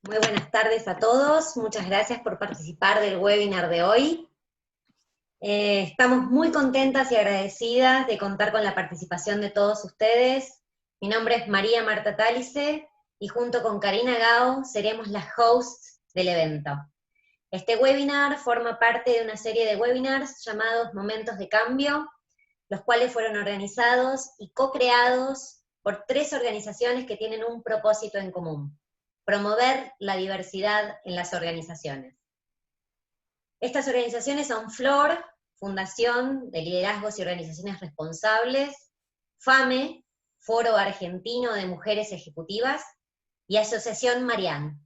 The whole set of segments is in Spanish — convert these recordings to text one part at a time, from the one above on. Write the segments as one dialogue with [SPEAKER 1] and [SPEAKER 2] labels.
[SPEAKER 1] Muy buenas tardes a todos, muchas gracias por participar del webinar de hoy. Estamos muy contentas y agradecidas de contar con la participación de todos ustedes. Mi nombre es María Marta Tálice y junto con Karina Gao seremos las hosts del evento. Este webinar forma parte de una serie de webinars llamados Momentos de Cambio, los cuales fueron organizados y co-creados por 3 organizaciones que tienen un propósito en común: promover la diversidad en las organizaciones. Estas organizaciones son FLOR, Fundación de Liderazgos y Organizaciones Responsables, FAME, Foro Argentino de Mujeres Ejecutivas, y Asociación Marian.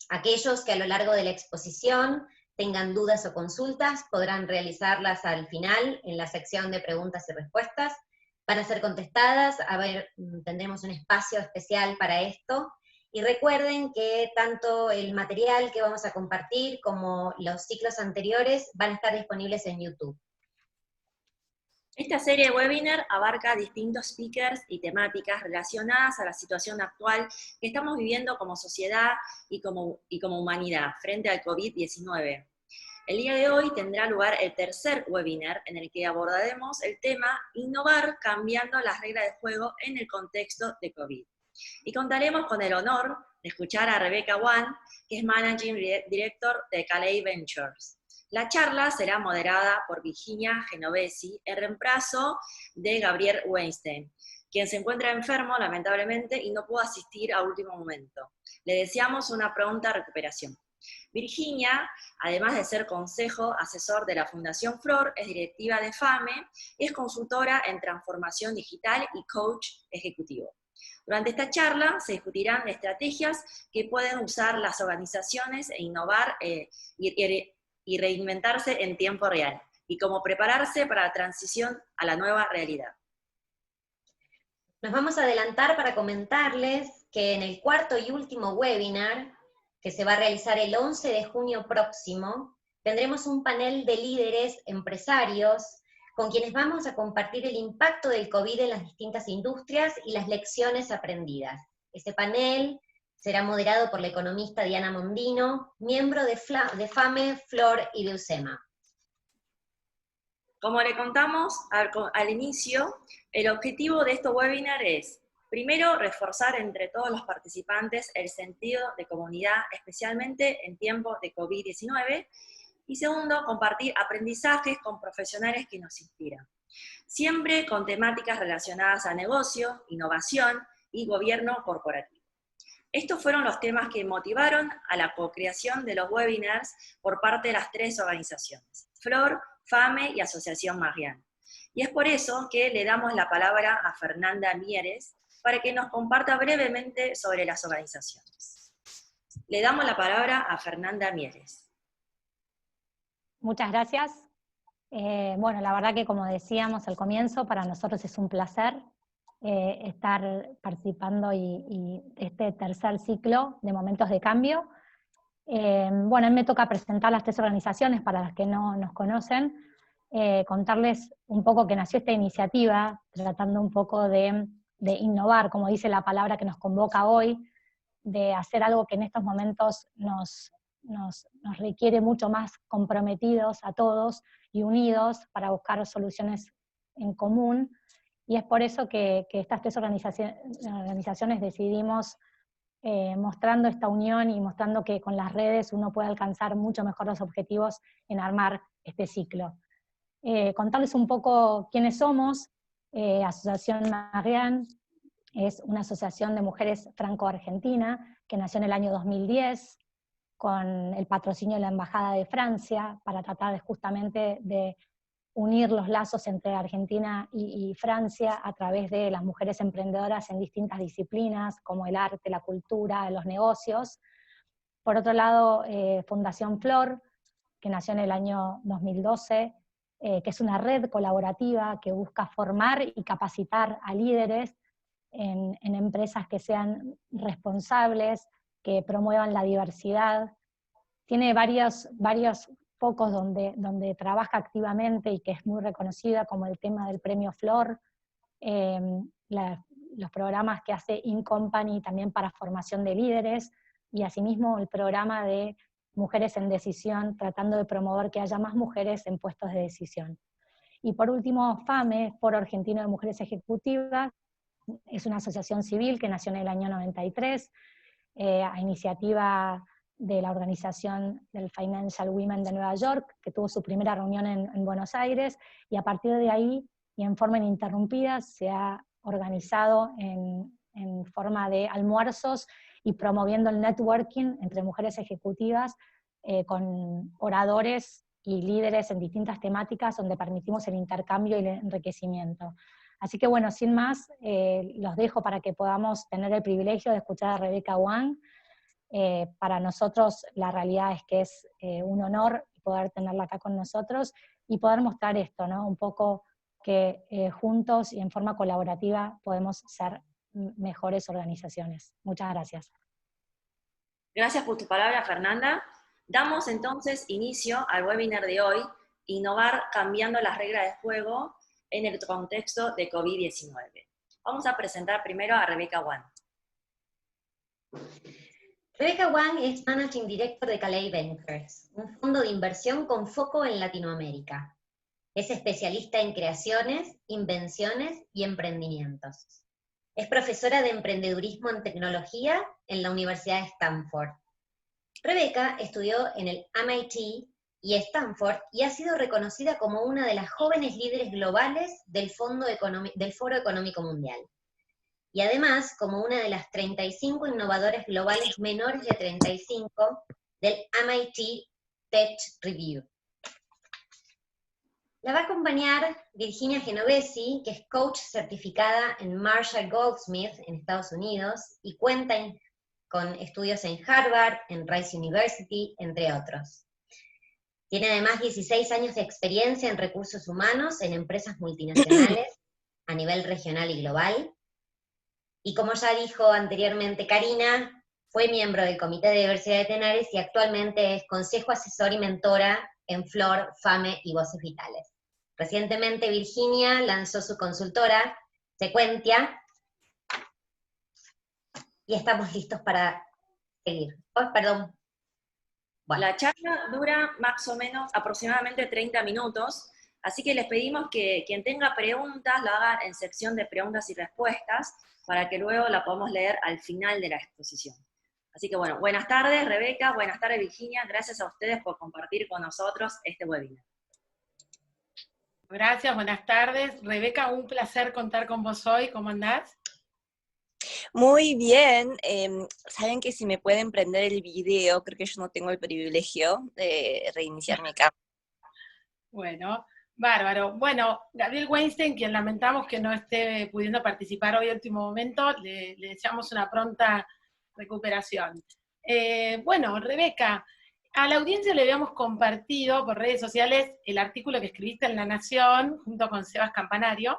[SPEAKER 1] Aquellos que a lo largo de la exposición tengan dudas o consultas podrán realizarlas al final en la sección de preguntas y respuestas. Van a ser contestadas, tendremos un espacio especial para esto. Y recuerden que tanto el material que vamos a compartir como los ciclos anteriores van a estar disponibles en YouTube.
[SPEAKER 2] Esta serie de webinar abarca distintos speakers y temáticas relacionadas a la situación actual que estamos viviendo como sociedad y como humanidad frente al COVID-19. El día de hoy tendrá lugar el tercer webinar en el que abordaremos el tema Innovar cambiando las reglas de juego en el contexto de COVID. Y contaremos con el honor de escuchar a Rebecca Wan, que es Managing Director de Calais Ventures. La charla será moderada por Virginia Genovesi, en reemplazo de Gabriel Weinstein, quien se encuentra enfermo, lamentablemente, y no pudo asistir a último momento. Le deseamos una pronta recuperación. Virginia, además de ser consejo asesor de la Fundación FLOR, es directiva de FAME y es consultora en transformación digital y coach ejecutivo. Durante esta charla se discutirán estrategias que pueden usar las organizaciones e innovar y reinventarse en tiempo real, y cómo prepararse para la transición a la nueva realidad.
[SPEAKER 1] Nos vamos a adelantar para comentarles que en el cuarto y último webinar, que se va a realizar el 11 de junio próximo, tendremos un panel de líderes empresarios con quienes vamos a compartir el impacto del COVID en las distintas industrias y las lecciones aprendidas. Este panel será moderado por la economista Diana Mondino, miembro de FAME, FLOR y de UCEMA.
[SPEAKER 2] Como le contamos al inicio, el objetivo de estos webinars es, primero, reforzar entre todos los participantes el sentido de comunidad, especialmente en tiempos de COVID-19, y segundo, compartir aprendizajes con profesionales que nos inspiran, siempre con temáticas relacionadas a negocio, innovación y gobierno corporativo. Estos fueron los temas que motivaron a la co-creación de los webinars por parte de las 3 organizaciones, FLOR, FAME y Asociación Marian. Y es por eso que le damos la palabra a Fernanda Mieres para que nos comparta brevemente sobre las organizaciones. Le damos la palabra a Fernanda Mieres.
[SPEAKER 3] Muchas gracias. Bueno, la verdad que como decíamos al comienzo, para nosotros es un placer estar participando y este tercer ciclo de Momentos de Cambio. Bueno, a mí me toca presentar las 3 organizaciones para las que no nos conocen, contarles un poco que nació esta iniciativa, tratando un poco de innovar, como dice la palabra que nos convoca hoy, de hacer algo que en estos momentos nos requiere mucho más comprometidos a todos y unidos para buscar soluciones en común, y es por eso que estas 3 organizaciones decidimos, mostrando esta unión y mostrando que con las redes uno puede alcanzar mucho mejor los objetivos en armar este ciclo. Contarles un poco quiénes somos. Asociación Marian es una asociación de mujeres franco-argentina que nació en el año 2010 con el patrocinio de la Embajada de Francia para tratar justamente de unir los lazos entre Argentina y Francia a través de las mujeres emprendedoras en distintas disciplinas, como el arte, la cultura, los negocios. Por otro lado, Fundación FLOR, que nació en el año 2012, que es una red colaborativa que busca formar y capacitar a líderes en empresas que sean responsables, que promuevan la diversidad. Tiene varios focos donde trabaja activamente y que es muy reconocida, como el tema del premio FLOR, los programas que hace InCompany también para formación de líderes, y asimismo el programa de Mujeres en Decisión, tratando de promover que haya más mujeres en puestos de decisión. Y por último, FAME, Foro Argentino de Mujeres Ejecutivas, es una asociación civil que nació en el año 93, a iniciativa de la organización del Financial Women de Nueva York, que tuvo su primera reunión en Buenos Aires, y a partir de ahí, y en forma ininterrumpida, se ha organizado en forma de almuerzos y promoviendo el networking entre mujeres ejecutivas con oradores y líderes en distintas temáticas donde permitimos el intercambio y el enriquecimiento. Así que bueno, sin más, los dejo para que podamos tener el privilegio de escuchar a Rebecca Wang. Para nosotros la realidad es que es un honor poder tenerla acá con nosotros y poder mostrar esto, ¿no? Un poco que juntos y en forma colaborativa podemos ser mejores organizaciones. Muchas gracias.
[SPEAKER 2] Gracias por tu palabra, Fernanda. Damos entonces inicio al webinar de hoy, Innovar cambiando las reglas de juego en el contexto de COVID-19. Vamos a presentar primero a Rebecca Wang.
[SPEAKER 1] Rebecca Wang es Managing Director de Calais Ventures, un fondo de inversión con foco en Latinoamérica. Es especialista en creaciones, invenciones y emprendimientos. Es profesora de emprendedurismo en tecnología en la Universidad de Stanford. Rebecca estudió en el MIT y Stanford y ha sido reconocida como una de las jóvenes líderes globales del Foro Económico Mundial. Y además como una de las 35 innovadores globales menores de 35 del MIT Tech Review. La va a acompañar Virginia Genovesi, que es coach certificada en Marshall Goldsmith en Estados Unidos y cuenta con estudios en Harvard, en Rice University, entre otros. Tiene además 16 años de experiencia en recursos humanos en empresas multinacionales a nivel regional y global. Y como ya dijo anteriormente Karina, fue miembro del Comité de Diversidad de Tenares y actualmente es consejo asesor y mentora en Flor, FAME y Voces Vitales. Recientemente Virginia lanzó su consultora, Sequentia, y estamos listos para seguir. Oh, perdón.
[SPEAKER 2] Bueno. La charla dura más o menos aproximadamente 30 minutos, así que les pedimos que quien tenga preguntas lo haga en sección de preguntas y respuestas, para que luego la podamos leer al final de la exposición. Así que bueno, buenas tardes Rebeca, buenas tardes Virginia, gracias a ustedes por compartir con nosotros este webinar.
[SPEAKER 4] Gracias, buenas tardes. Rebeca, un placer contar con vos hoy, ¿cómo andás?
[SPEAKER 5] Muy bien, saben que si me pueden prender el video, creo que yo no tengo el privilegio de reiniciar mi cámara.
[SPEAKER 4] Bueno, bárbaro. Bueno, Gabriel Weinstein, quien lamentamos que no esté pudiendo participar hoy en último momento, le deseamos una pronta recuperación. Bueno, Rebeca, a la audiencia le habíamos compartido por redes sociales el artículo que escribiste en La Nación, junto con Sebas Campanario,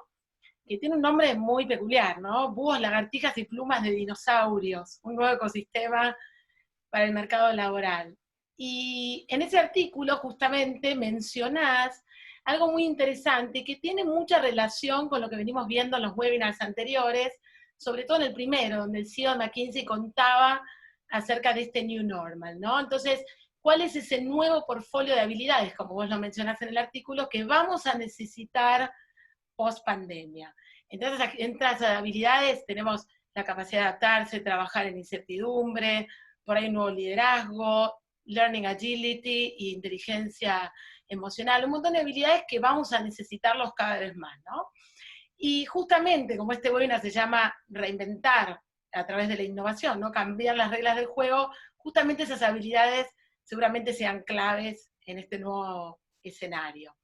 [SPEAKER 4] que tiene un nombre muy peculiar, ¿no? Búhos, lagartijas y plumas de dinosaurios, un nuevo ecosistema para el mercado laboral. Y en ese artículo justamente mencionás algo muy interesante que tiene mucha relación con lo que venimos viendo en los webinars anteriores, sobre todo en el primero, donde el CEO de McKinsey contaba acerca de este New Normal, ¿no? Entonces, ¿cuál es ese nuevo portfolio de habilidades, como vos lo mencionás en el artículo, que vamos a necesitar post-pandemia? Entonces, entre esas habilidades tenemos la capacidad de adaptarse, trabajar en incertidumbre, por ahí un nuevo liderazgo, learning agility e inteligencia emocional, un montón de habilidades que vamos a necesitarlos cada vez más, ¿no? Y justamente, como este webinar se llama Reinventar a través de la innovación, ¿no? Cambiar las reglas del juego, justamente esas habilidades seguramente sean claves en este nuevo escenario.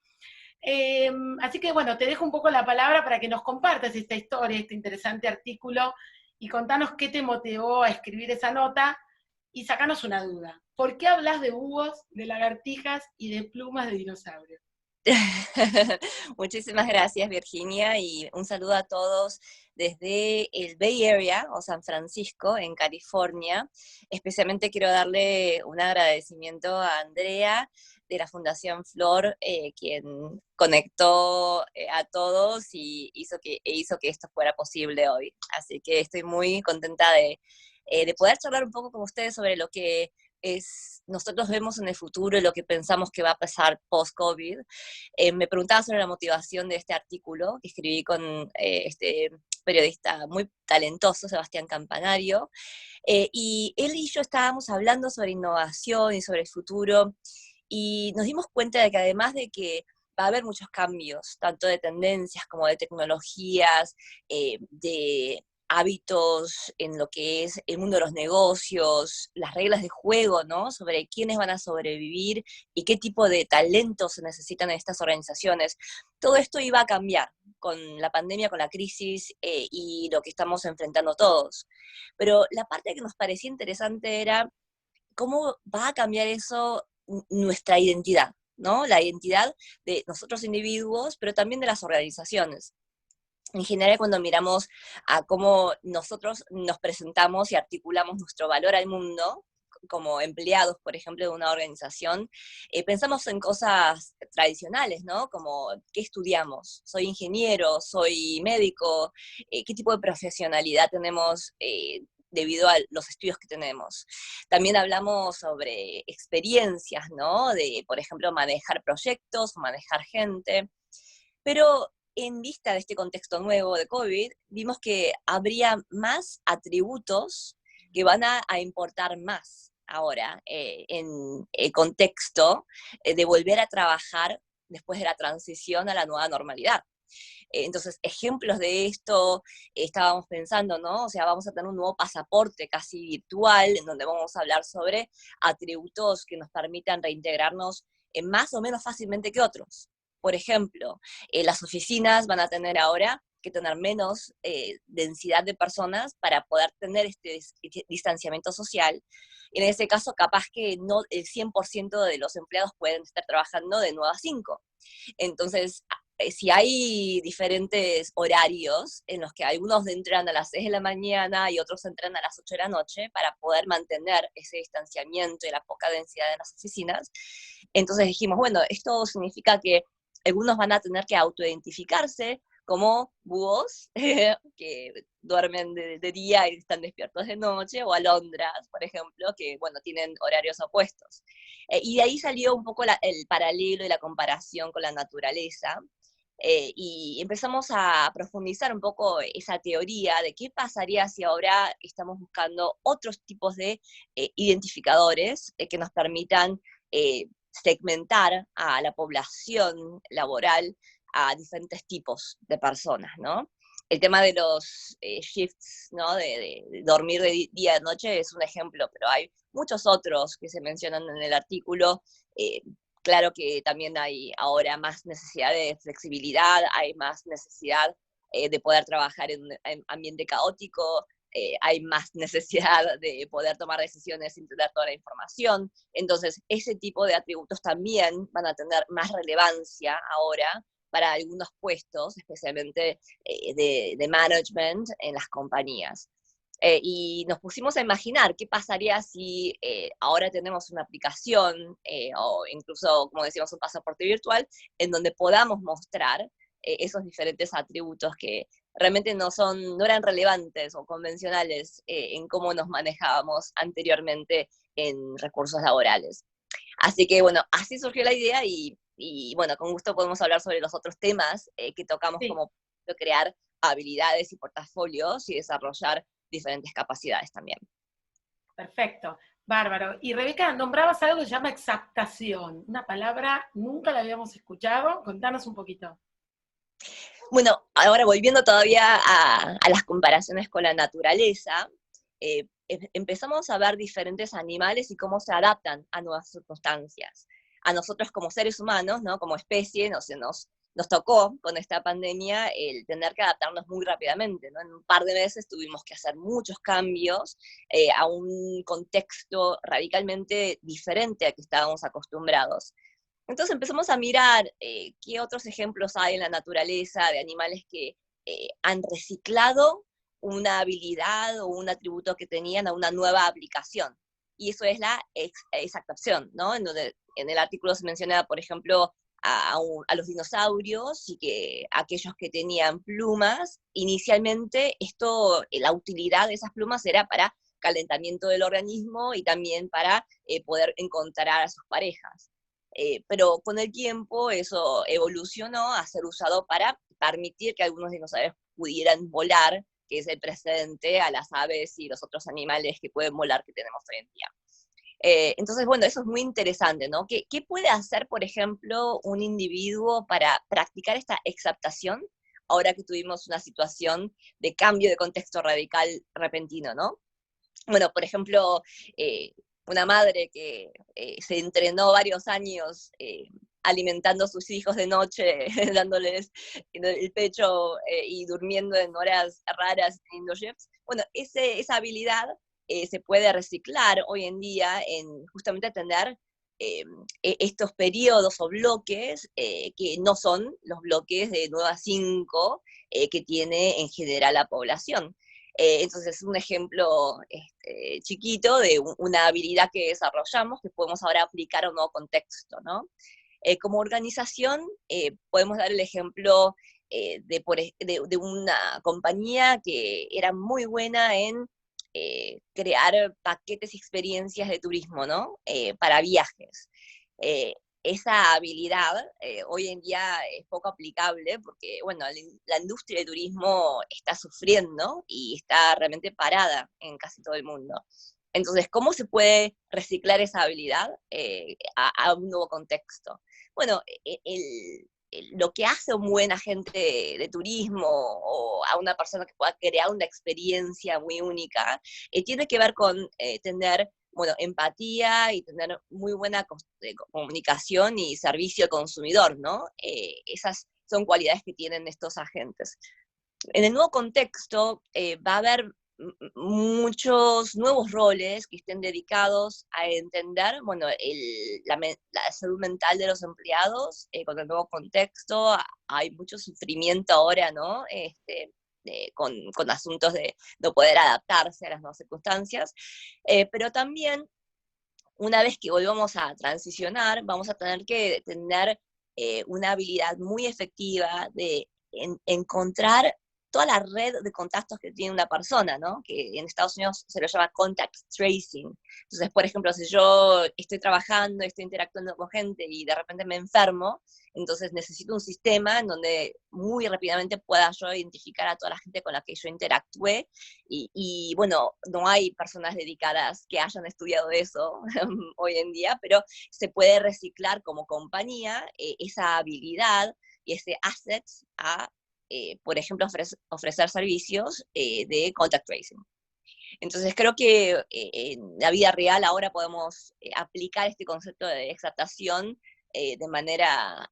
[SPEAKER 4] Así que bueno, te dejo un poco la palabra para que nos compartas esta historia, este interesante artículo, y contanos qué te motivó a escribir esa nota, y sacanos una duda. ¿Por qué hablas de búhos, de lagartijas y de plumas de dinosaurios?
[SPEAKER 5] Muchísimas gracias, Virginia, y un saludo a todos desde el Bay Area, o San Francisco, en California. Especialmente quiero darle un agradecimiento a Andrea, de la Fundación Flor, quien conectó a todos y hizo que esto fuera posible hoy. Así que estoy muy contenta de de poder charlar un poco con ustedes sobre lo que nosotros vemos en el futuro y lo que pensamos que va a pasar post-COVID. Me preguntaba sobre la motivación de este artículo que escribí con este periodista muy talentoso, Sebastián Campanario, y él y yo estábamos hablando sobre innovación y sobre el futuro, y nos dimos cuenta de que además de que va a haber muchos cambios, tanto de tendencias como de tecnologías, de hábitos en lo que es el mundo de los negocios, las reglas de juego, ¿no? Sobre quiénes van a sobrevivir y qué tipo de talentos se necesitan en estas organizaciones. Todo esto iba a cambiar con la pandemia, con la crisis y lo que estamos enfrentando todos. Pero la parte que nos parecía interesante era cómo va a cambiar eso nuestra identidad, ¿no? La identidad de nosotros individuos, pero también de las organizaciones. En general, cuando miramos a cómo nosotros nos presentamos y articulamos nuestro valor al mundo, como empleados, por ejemplo, de una organización, pensamos en cosas tradicionales, ¿no? Como, ¿qué estudiamos? ¿Soy ingeniero? ¿Soy médico? ¿Qué tipo de profesionalidad tenemos debido a los estudios que tenemos? También hablamos sobre experiencias, ¿no? De, por ejemplo, manejar proyectos, manejar gente, pero en vista de este contexto nuevo de COVID, vimos que habría más atributos que van a importar más ahora en el contexto de volver a trabajar después de la transición a la nueva normalidad. Entonces, ejemplos de esto, estábamos pensando, ¿no? O sea, vamos a tener un nuevo pasaporte casi virtual, en donde vamos a hablar sobre atributos que nos permitan reintegrarnos más o menos fácilmente que otros. Por ejemplo, las oficinas van a tener ahora que tener menos densidad de personas para poder tener este distanciamiento social. Y en ese caso, capaz que no el 100% de los empleados pueden estar trabajando de 9 a 5. Entonces, si hay diferentes horarios en los que algunos entran a las 6 de la mañana y otros entran a las 8 de la noche para poder mantener ese distanciamiento y la poca densidad en las oficinas, entonces dijimos, bueno, esto significa que algunos van a tener que autoidentificarse como búhos que duermen de día y están despiertos de noche, o alondras, por ejemplo, que, bueno, tienen horarios opuestos. Y de ahí salió un poco el paralelo y la comparación con la naturaleza, y empezamos a profundizar un poco esa teoría de qué pasaría si ahora estamos buscando otros tipos de identificadores que nos permitan segmentar a la población laboral a diferentes tipos de personas, ¿no? El tema de los shifts, ¿no? De dormir de día a noche es un ejemplo, pero hay muchos otros que se mencionan en el artículo. Claro que también hay ahora más necesidad de flexibilidad, hay más necesidad de poder trabajar en un ambiente caótico, hay más necesidad de poder tomar decisiones sin tener toda la información. Entonces, ese tipo de atributos también van a tener más relevancia ahora para algunos puestos, especialmente de management en las compañías. Y nos pusimos a imaginar qué pasaría si ahora tenemos una aplicación o incluso, como decíamos, un pasaporte virtual en donde podamos mostrar esos diferentes atributos que realmente no eran relevantes o convencionales en cómo nos manejábamos anteriormente en recursos laborales. Así que bueno, así surgió la idea y bueno, con gusto podemos hablar sobre los otros temas que tocamos,
[SPEAKER 4] Sí.
[SPEAKER 5] como crear habilidades y portafolios y desarrollar diferentes capacidades también.
[SPEAKER 4] Perfecto, bárbaro. Y Rebeca, nombrabas algo que se llama exaptación, una palabra nunca la habíamos escuchado, contanos un poquito.
[SPEAKER 5] Bueno, ahora volviendo todavía a las comparaciones con la naturaleza, empezamos a ver diferentes animales y cómo se adaptan a nuevas circunstancias. A nosotros como seres humanos, ¿no? Como especie, nos tocó con esta pandemia el tener que adaptarnos muy rápidamente, ¿no? En un par de meses tuvimos que hacer muchos cambios a un contexto radicalmente diferente al que estábamos acostumbrados. Entonces empezamos a mirar qué otros ejemplos hay en la naturaleza de animales que han reciclado una habilidad o un atributo que tenían a una nueva aplicación. Y eso es la exaptación, ¿no? En donde en el artículo se menciona, por ejemplo, a los dinosaurios y que aquellos que tenían plumas, inicialmente la utilidad de esas plumas era para calentamiento del organismo y también para poder encontrar a sus parejas. Pero con el tiempo eso evolucionó a ser usado para permitir que algunos dinosaurios pudieran volar, que es el precedente a las aves y los otros animales que pueden volar que tenemos hoy en día. Entonces, bueno, eso es muy interesante, ¿no? ¿Qué puede hacer, por ejemplo, un individuo para practicar esta exaptación ahora que tuvimos una situación de cambio de contexto radical repentino, ¿no? Bueno, por ejemplo, una madre que se entrenó varios años alimentando a sus hijos de noche, dándoles el pecho y durmiendo en horas raras, teniendo shifts. Bueno, esa habilidad se puede reciclar hoy en día en justamente tener estos periodos o bloques que no son los bloques de 9 a 5 que tiene en general la población. Entonces es un ejemplo chiquito de una habilidad que desarrollamos que podemos ahora aplicar a un nuevo contexto, ¿no? Como organización, podemos dar el ejemplo de una compañía que era muy buena en crear paquetes y experiencias de turismo, ¿no? Para viajes. Esa habilidad hoy en día es poco aplicable porque, bueno, la industria del turismo está sufriendo y está realmente parada en casi todo el mundo. Entonces, ¿cómo se puede reciclar esa habilidad a un nuevo contexto? Bueno, lo que hace un buen agente de turismo o a una persona que pueda crear una experiencia muy única, tiene que ver con tener, bueno, empatía y tener muy buena comunicación y servicio al consumidor, ¿no? Esas son cualidades que tienen estos agentes. En el nuevo contexto va a haber muchos nuevos roles que estén dedicados a entender, bueno, la salud mental de los empleados con el nuevo contexto. Hay mucho sufrimiento ahora, ¿no? Con asuntos de no poder adaptarse a las nuevas circunstancias, pero también una vez que volvamos a transicionar, vamos a tener que tener una habilidad muy efectiva de encontrar toda la red de contactos que tiene una persona, ¿no? Que en Estados Unidos se lo llama contact tracing. Entonces, por ejemplo, si yo estoy trabajando, estoy interactuando con gente y de repente me enfermo, entonces necesito un sistema en donde muy rápidamente pueda yo identificar a toda la gente con la que yo interactué y bueno, no hay personas dedicadas que hayan estudiado eso hoy en día, pero se puede reciclar como compañía esa habilidad y ese asset a por ejemplo, ofrecer servicios de contact tracing. Entonces creo que en la vida real ahora podemos aplicar este concepto de exaptación de manera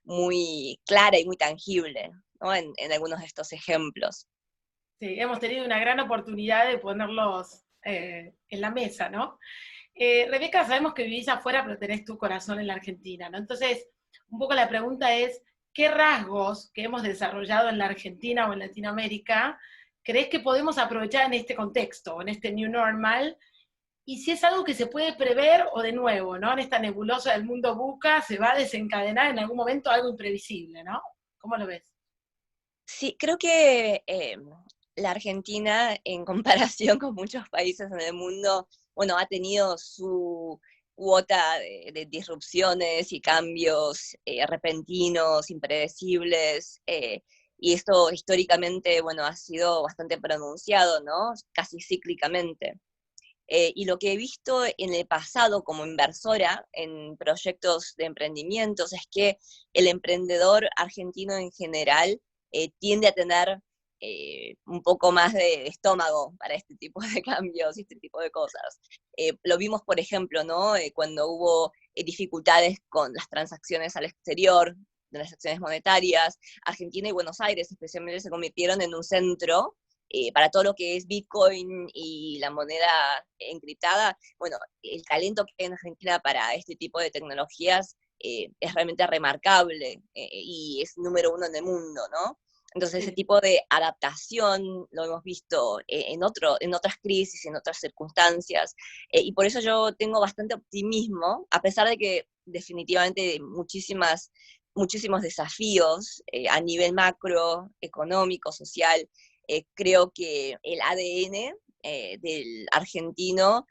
[SPEAKER 5] muy clara y muy tangible, ¿no? En algunos de estos ejemplos.
[SPEAKER 4] Sí, hemos tenido una gran oportunidad de ponerlos en la mesa, ¿no? Rebeca, sabemos que vivís afuera, pero tenés tu corazón en la Argentina, ¿no? Entonces, un poco la pregunta es, ¿qué rasgos que hemos desarrollado en la Argentina o en Latinoamérica crees que podemos aprovechar en este contexto, en este new normal? Y si es algo que se puede prever o de nuevo, ¿no? En esta nebulosa del mundo VUCA se va a desencadenar en algún momento algo imprevisible, ¿no? ¿Cómo lo ves?
[SPEAKER 5] Sí, creo que la Argentina, en comparación con muchos países en el mundo, bueno, ha tenido su cuota de disrupciones y cambios repentinos, impredecibles, y esto históricamente, bueno, ha sido bastante pronunciado, ¿no? Casi cíclicamente. Y lo que he visto en el pasado como inversora en proyectos de emprendimientos es que el emprendedor argentino en general tiende a tener un poco más de estómago para este tipo de cambios y este tipo de cosas. Lo vimos, por ejemplo, ¿no? Cuando hubo dificultades con las transacciones al exterior, de las acciones monetarias, Argentina y Buenos Aires especialmente se convirtieron en un centro para todo lo que es Bitcoin y la moneda encriptada. Bueno, el talento que hay en Argentina para este tipo de tecnologías es realmente remarcable y es número 1 en el mundo, ¿no? Entonces ese tipo de adaptación lo hemos visto en otras crisis, en otras circunstancias, y por eso yo tengo bastante optimismo, a pesar de que definitivamente muchísimos desafíos a nivel macro, económico, social. Creo que el ADN del argentino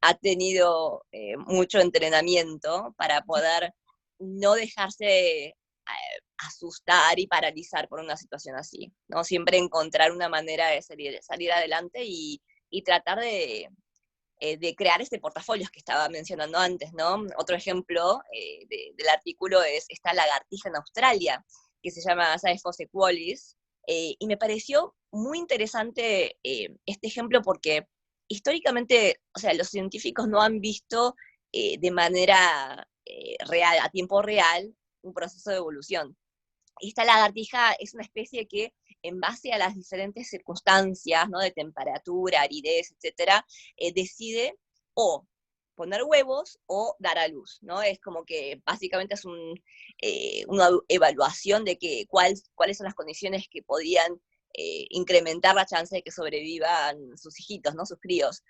[SPEAKER 5] ha tenido mucho entrenamiento para poder no dejarse asustar y paralizar por una situación así, ¿no? Siempre encontrar una manera de salir adelante y tratar de crear este portafolio que estaba mencionando antes, ¿no? Otro ejemplo del artículo es esta lagartija en Australia, que se llama Saephos equalis, y me pareció muy interesante este ejemplo porque históricamente, o sea, los científicos no han visto de manera real, a tiempo real, un proceso de evolución. Esta lagartija es una especie que, en base a las diferentes circunstancias, ¿no? De temperatura, aridez, etcétera, decide o poner huevos o dar a luz, ¿no? Es como que básicamente es una evaluación de cuáles son las condiciones que podían incrementar la chance de que sobrevivan sus hijitos, ¿no? Sus críos.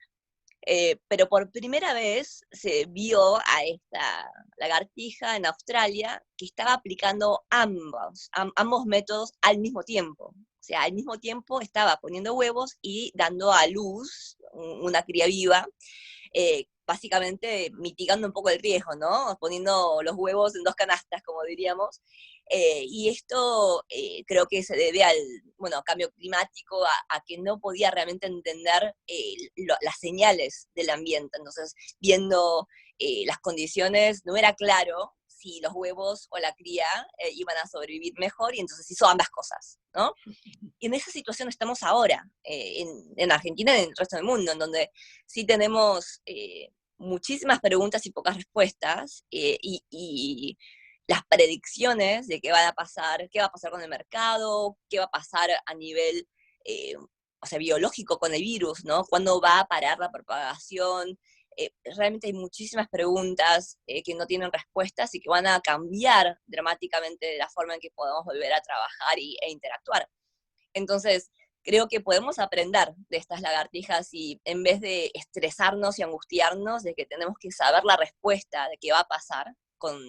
[SPEAKER 5] Pero por primera vez se vio a esta lagartija en Australia que estaba aplicando ambos métodos al mismo tiempo. O sea, al mismo tiempo estaba poniendo huevos y dando a luz una cría viva, básicamente mitigando un poco el riesgo, ¿no? Poniendo los huevos en dos canastas, como diríamos. Y esto creo que se debe al cambio climático, a que no podía realmente entender las señales del ambiente. Entonces, viendo las condiciones, no era claro si los huevos o la cría iban a sobrevivir mejor, y entonces hizo ambas cosas, ¿no? Y en esa situación estamos ahora, en Argentina y en el resto del mundo, en donde sí tenemos muchísimas preguntas y pocas respuestas, y las predicciones de qué va a pasar con el mercado, qué va a pasar a nivel biológico con el virus, ¿no? ¿Cuándo va a parar la propagación? Realmente hay muchísimas preguntas que no tienen respuestas y que van a cambiar dramáticamente la forma en que podemos volver a trabajar e interactuar. Entonces, creo que podemos aprender de estas lagartijas y, en vez de estresarnos y angustiarnos de que tenemos que saber la respuesta de qué va a pasar con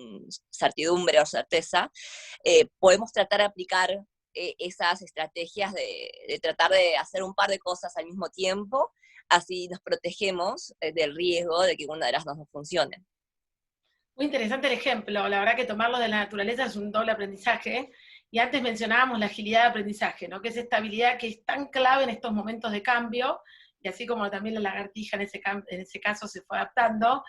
[SPEAKER 5] certidumbre o certeza, podemos tratar de aplicar esas estrategias de tratar de hacer un par de cosas al mismo tiempo, así nos protegemos del riesgo de que una de las dos no funcione.
[SPEAKER 4] Muy interesante el ejemplo. La verdad que tomarlo de la naturaleza es un doble aprendizaje. Y antes mencionábamos la agilidad de aprendizaje, ¿no? Que es esta habilidad que es tan clave en estos momentos de cambio, y así como también la lagartija en ese caso se fue adaptando.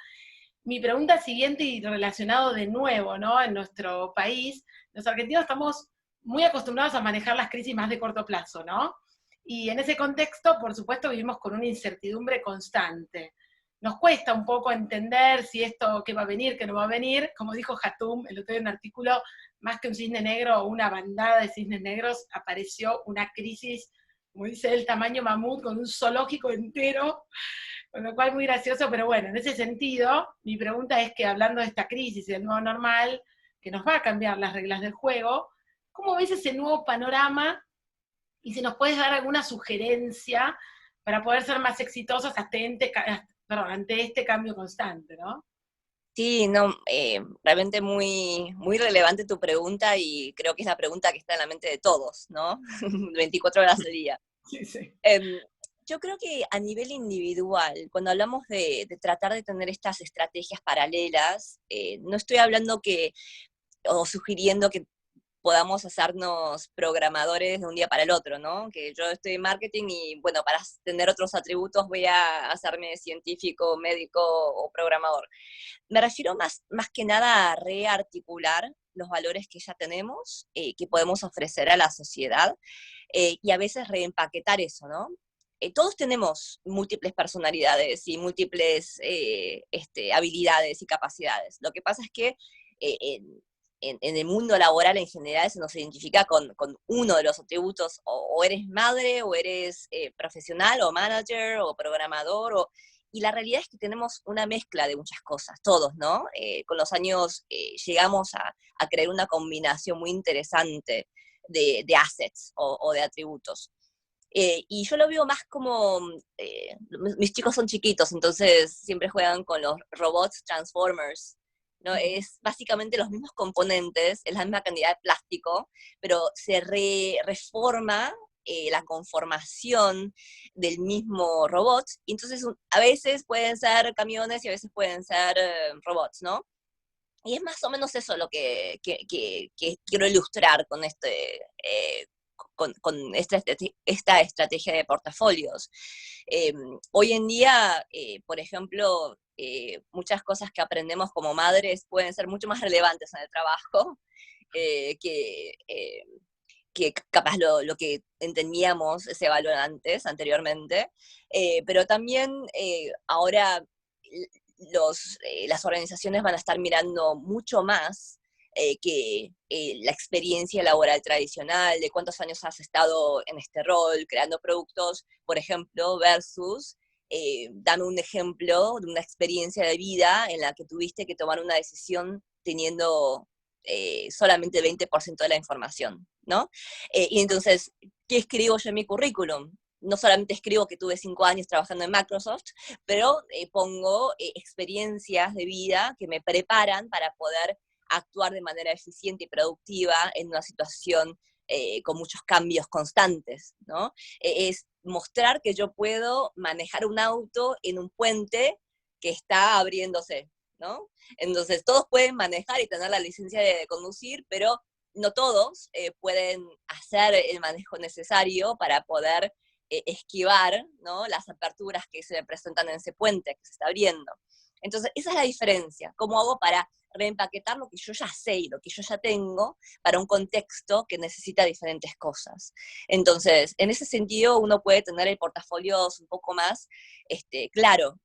[SPEAKER 4] Mi pregunta siguiente, y relacionado de nuevo, ¿no? En nuestro país, los argentinos estamos muy acostumbrados a manejar las crisis más de corto plazo, ¿no? Y en ese contexto, por supuesto, vivimos con una incertidumbre constante. Nos cuesta un poco entender si esto que va a venir, que no va a venir. Como dijo Hatum el otro día en un artículo, más que un cisne negro o una bandada de cisnes negros, apareció una crisis, como dice él, tamaño mamut, con un zoológico entero, con lo cual muy gracioso. Pero bueno, en ese sentido, mi pregunta es que, hablando de esta crisis y del nuevo normal, que nos va a cambiar las reglas del juego, ¿cómo ves ese nuevo panorama? Y si nos puedes dar alguna sugerencia para poder ser más exitosos ante este cambio constante, ¿no?
[SPEAKER 5] Sí, no, realmente muy, muy relevante tu pregunta, y creo que es la pregunta que está en la mente de todos, ¿no? 24 horas al día.
[SPEAKER 4] Sí, sí.
[SPEAKER 5] Yo creo que a nivel individual, cuando hablamos de tratar de tener estas estrategias paralelas, no estoy hablando o sugiriendo que podamos hacernos programadores de un día para el otro, ¿no? Que yo estoy en marketing y, bueno, para tener otros atributos voy a hacerme científico, médico o programador. Me refiero más que nada a rearticular los valores que ya tenemos, que podemos ofrecer a la sociedad, y a veces reempaquetar eso, ¿no? Todos tenemos múltiples personalidades y múltiples habilidades y capacidades. Lo que pasa es que en el mundo laboral en general se nos identifica con uno de los atributos: o eres madre, o eres profesional, o manager, o programador, y la realidad es que tenemos una mezcla de muchas cosas, todos, ¿no? Con los años llegamos a crear una combinación muy interesante de assets o de atributos. Y yo lo veo más como, mis chicos son chiquitos, entonces siempre juegan con los robots Transformers, ¿no? Es básicamente los mismos componentes, es la misma cantidad de plástico, pero se reforma la conformación del mismo robot, y entonces a veces pueden ser camiones y a veces pueden ser robots, ¿no? Y es más o menos eso lo que quiero ilustrar con esta estrategia de portafolios. Hoy en día, por ejemplo, muchas cosas que aprendemos como madres pueden ser mucho más relevantes en el trabajo eh, que, eh, que capaz lo que entendíamos ese valor anteriormente, pero también ahora las organizaciones van a estar mirando mucho más que la experiencia laboral tradicional, de cuántos años has estado en este rol, creando productos, por ejemplo, versus dame un ejemplo de una experiencia de vida en la que tuviste que tomar una decisión teniendo solamente 20% de la información, ¿no? Y entonces, ¿qué escribo yo en mi currículum? No solamente escribo que tuve 5 años trabajando en Microsoft, pero pongo experiencias de vida que me preparan para poder actuar de manera eficiente y productiva en una situación con muchos cambios constantes, ¿no? Es mostrar que yo puedo manejar un auto en un puente que está abriéndose, ¿no? Entonces, todos pueden manejar y tener la licencia de conducir, pero no todos pueden hacer el manejo necesario para poder esquivar, ¿no?, las aperturas que se presentan en ese puente que se está abriendo. Entonces, esa es la diferencia. ¿Cómo hago para reempaquetar lo que yo ya sé y lo que yo ya tengo para un contexto que necesita diferentes cosas? Entonces, en ese sentido, uno puede tener el portafolio un poco más claro.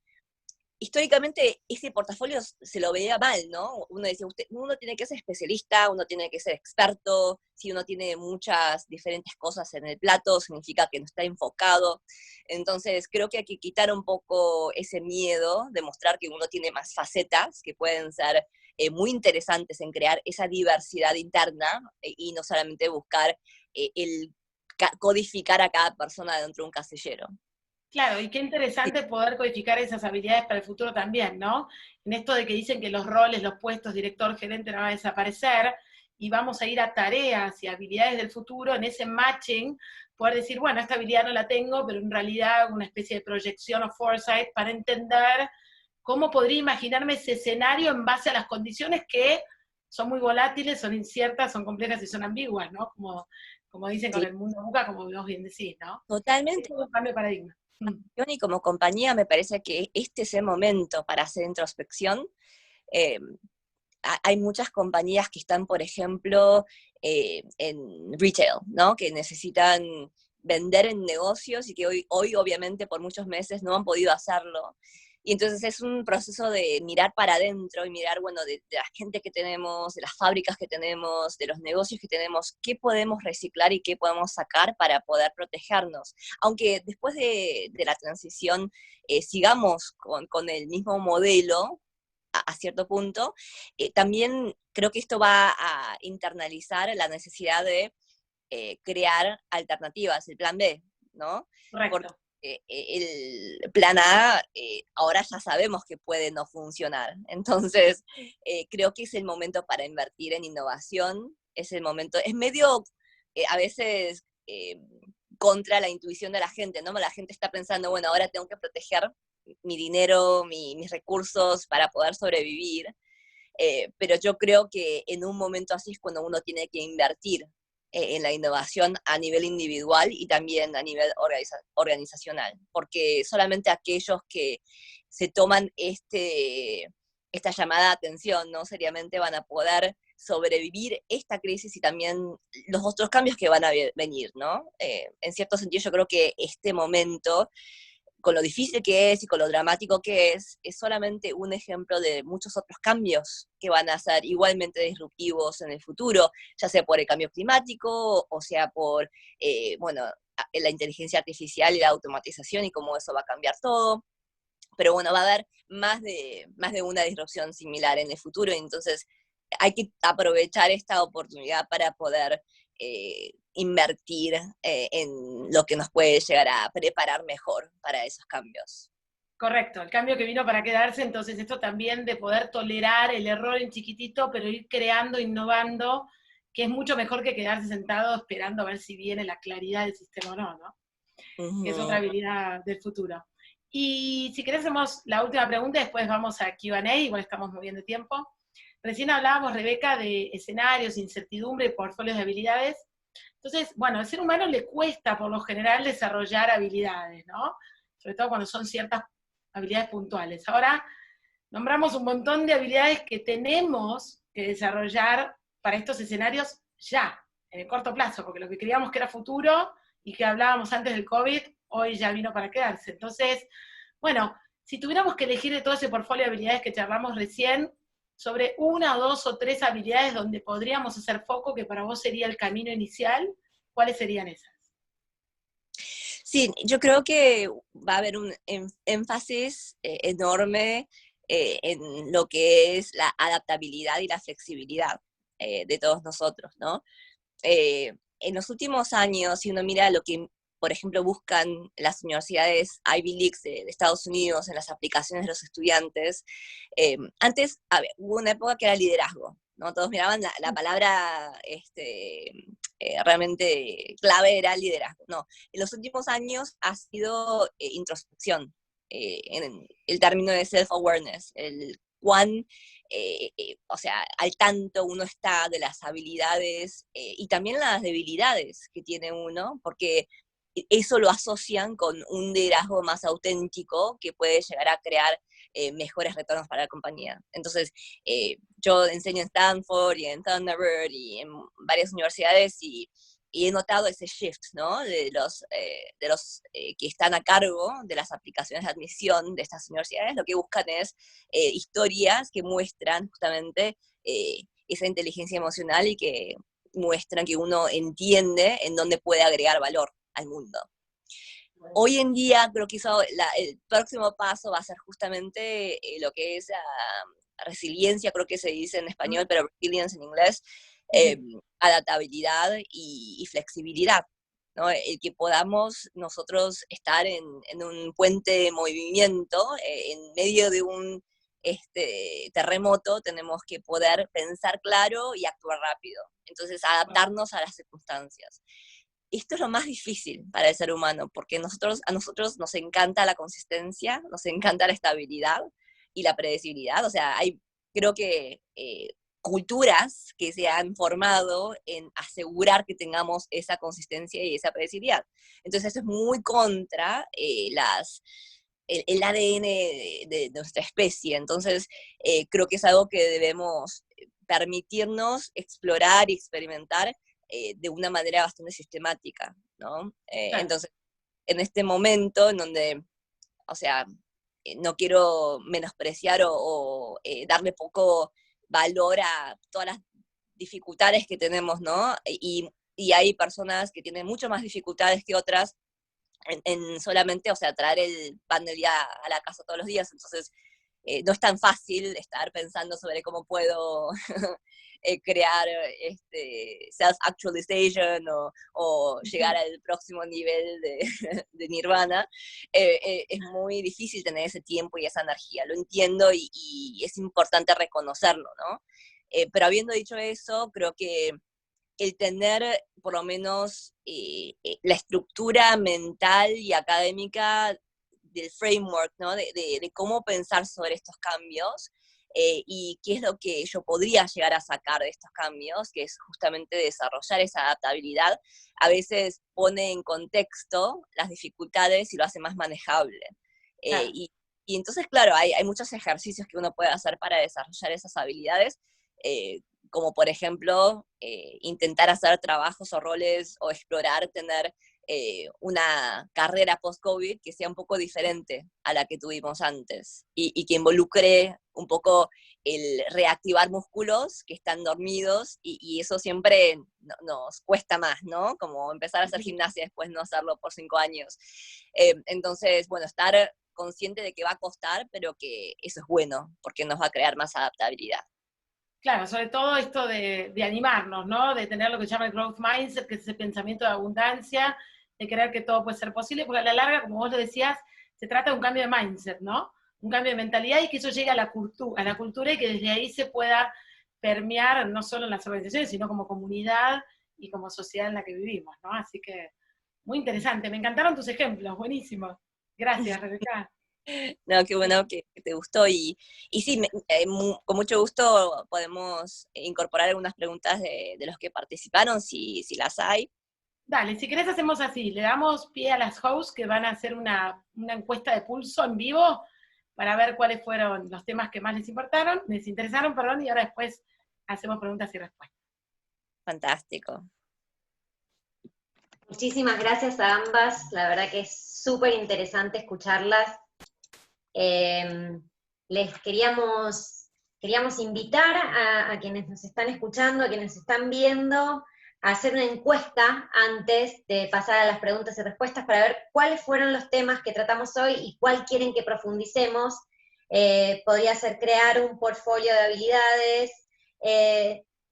[SPEAKER 5] Históricamente ese portafolio se lo veía mal, ¿no? Uno decía, uno tiene que ser especialista, uno tiene que ser experto, si uno tiene muchas diferentes cosas en el plato, significa que no está enfocado. Entonces creo que hay que quitar un poco ese miedo de mostrar que uno tiene más facetas que pueden ser muy interesantes en crear esa diversidad interna y no solamente buscar el codificar a cada persona dentro de un casillero.
[SPEAKER 4] Claro, y qué interesante poder codificar esas habilidades para el futuro también, ¿no? En esto de que dicen que los roles, los puestos, director, gerente, no van a desaparecer, y vamos a ir a tareas y habilidades del futuro, en ese matching, poder decir, bueno, esta habilidad no la tengo, pero en realidad una especie de proyección o foresight para entender cómo podría imaginarme ese escenario en base a las condiciones que son muy volátiles, son inciertas, son complejas y son ambiguas, ¿no? Como dicen con
[SPEAKER 5] Sí,
[SPEAKER 4] el mundo buca, como vos bien decís, ¿no?
[SPEAKER 5] totalmente.
[SPEAKER 4] Es un cambio de paradigma.
[SPEAKER 5] Y como compañía me parece que este es el momento para hacer introspección. Eh, Hay muchas compañías que están, por ejemplo, en retail, ¿no? Que necesitan vender en negocios y que hoy obviamente por muchos meses no han podido hacerlo. Y entonces es un proceso de mirar para adentro y mirar, bueno, de la gente que tenemos, de las fábricas que tenemos, de los negocios que tenemos, qué podemos reciclar y qué podemos sacar para poder protegernos. Aunque después de la transición sigamos con el mismo modelo, a cierto punto, también creo que esto va a internalizar la necesidad de crear alternativas, el plan B, ¿no? Porque
[SPEAKER 4] Correcto.
[SPEAKER 5] el plan A ahora ya sabemos que puede no funcionar. Entonces, creo que es el momento para invertir en innovación, es el momento, es medio a veces contra la intuición de la gente, ¿no? La gente está pensando, bueno, ahora tengo que proteger mi dinero, mis recursos para poder sobrevivir, pero yo creo que en un momento así es cuando uno tiene que invertir en la innovación a nivel individual y también a nivel organizacional, porque solamente aquellos que se toman esta llamada de atención, ¿no?, seriamente van a poder sobrevivir esta crisis y también los otros cambios que van a venir, ¿no? En cierto sentido yo creo que este momento, con lo difícil que es y con lo dramático que es solamente un ejemplo de muchos otros cambios que van a ser igualmente disruptivos en el futuro, ya sea por el cambio climático, o sea por, bueno, la inteligencia artificial y la automatización y cómo eso va a cambiar todo. Pero bueno, va a haber más de una disrupción similar en el futuro, y entonces hay que aprovechar esta oportunidad para poder invertir en lo que nos puede llegar a preparar mejor para esos cambios.
[SPEAKER 4] Correcto, el cambio que vino para quedarse, entonces esto también de poder tolerar el error en chiquitito, pero ir creando, innovando que es mucho mejor que quedarse sentado esperando a ver si viene la claridad del sistema o no, ¿no? Que es otra habilidad del futuro. Y si querés hacemos la última pregunta, después vamos a Q&A, igual estamos muy bien de tiempo. Recién hablábamos, Rebeca, de escenarios, incertidumbre, portfolios de habilidades. Entonces, bueno, al ser humano le cuesta por lo general desarrollar habilidades, ¿no? Sobre todo cuando son ciertas habilidades puntuales. Ahora nombramos un montón de habilidades que tenemos que desarrollar para estos escenarios ya, en el corto plazo, porque lo que creíamos que era futuro y que hablábamos antes del COVID, hoy ya vino para quedarse. Entonces, bueno, si tuviéramos que elegir de todo ese portfolio de habilidades que charlamos recién, sobre 1, 2 o 3 habilidades donde podríamos hacer foco, que para vos sería el camino inicial, ¿cuáles serían esas?
[SPEAKER 5] Sí, yo creo que va a haber un énfasis enorme en lo que es la adaptabilidad y la flexibilidad de todos nosotros, ¿no? En los últimos años, si uno mira lo que, por ejemplo, buscan las universidades Ivy League de Estados Unidos en las aplicaciones de los estudiantes, antes hubo una época que era liderazgo, ¿no? Todos miraban la palabra realmente clave era liderazgo. No, en los últimos años ha sido introspección, en el término de self-awareness, el cuán, o sea, al tanto uno está de las habilidades y también las debilidades que tiene uno, porque eso lo asocian con un liderazgo más auténtico que puede llegar a crear mejores retornos para la compañía. Entonces, yo enseño en Stanford y en Thunderbird y en varias universidades y he notado ese shift, ¿no? De los que están a cargo de las aplicaciones de admisión de estas universidades, lo que buscan es historias que muestran justamente esa inteligencia emocional y que muestran que uno entiende en dónde puede agregar valor al mundo. Hoy en día creo que el próximo paso va a ser justamente lo que es resiliencia, creo que se dice en español, pero resilience en inglés, adaptabilidad y flexibilidad, ¿no? El que podamos nosotros estar en un puente de movimiento, en medio de un terremoto, tenemos que poder pensar claro y actuar rápido. Entonces, adaptarnos a las circunstancias. Esto es lo más difícil para el ser humano, porque a nosotros nos encanta la consistencia, nos encanta la estabilidad y la predecibilidad. O sea, creo que culturas que se han formado en asegurar que tengamos esa consistencia y esa predecibilidad. Entonces eso es muy contra el ADN de nuestra especie. Entonces creo que es algo que debemos permitirnos explorar y experimentar de una manera bastante sistemática, ¿no? Claro. Entonces, en este momento en donde, o sea, no quiero menospreciar o darle poco valor a todas las dificultades que tenemos, ¿no? Y hay personas que tienen mucho más dificultades que otras en solamente, o sea, traer el pan del día a la casa todos los días. Entonces, no es tan fácil estar pensando sobre cómo puedo crear self-actualization o llegar al próximo nivel de nirvana. Es muy difícil tener ese tiempo y esa energía, lo entiendo y es importante reconocerlo, ¿no? Pero habiendo dicho eso, creo que el tener por lo menos la estructura mental y académica del framework, ¿no? de cómo pensar sobre estos cambios y qué es lo que yo podría llegar a sacar de estos cambios, que es justamente desarrollar esa adaptabilidad, a veces pone en contexto las dificultades y lo hace más manejable. Claro. Y entonces, claro, hay muchos ejercicios que uno puede hacer para desarrollar esas habilidades, como por ejemplo, intentar hacer trabajos o roles o explorar, tener una carrera post-COVID que sea un poco diferente a la que tuvimos antes y que involucre un poco el reactivar músculos que están dormidos y eso siempre nos cuesta más, ¿no? Como empezar a hacer gimnasia después no hacerlo por 5 años. Entonces, bueno, estar consciente de que va a costar, pero que eso es bueno porque nos va a crear más adaptabilidad.
[SPEAKER 4] Claro, sobre todo esto de animarnos, ¿no? De tener lo que se llama el growth mindset, que es ese pensamiento de abundancia, de creer que todo puede ser posible, porque a la larga, como vos lo decías, se trata de un cambio de mindset, ¿no? Un cambio de mentalidad y que eso llegue a la cultura y que desde ahí se pueda permear no solo en las organizaciones, sino como comunidad y como sociedad en la que vivimos, ¿no? Así que muy interesante, me encantaron tus ejemplos, buenísimo. Gracias, Rebeca.
[SPEAKER 5] No, qué bueno que te gustó. Y sí, con mucho gusto podemos incorporar algunas preguntas de los que participaron, si las hay.
[SPEAKER 4] Dale, si querés hacemos así, le damos pie a las hosts que van a hacer una encuesta de pulso en vivo para ver cuáles fueron los temas que más les interesaron, y ahora después hacemos preguntas y respuestas.
[SPEAKER 5] Fantástico.
[SPEAKER 1] Muchísimas gracias a ambas, la verdad que es súper interesante escucharlas. Les queríamos invitar a quienes nos están escuchando, a quienes están viendo, a hacer una encuesta antes de pasar a las preguntas y respuestas para ver cuáles fueron los temas que tratamos hoy y cuál quieren que profundicemos. Podría ser crear un portfolio de habilidades,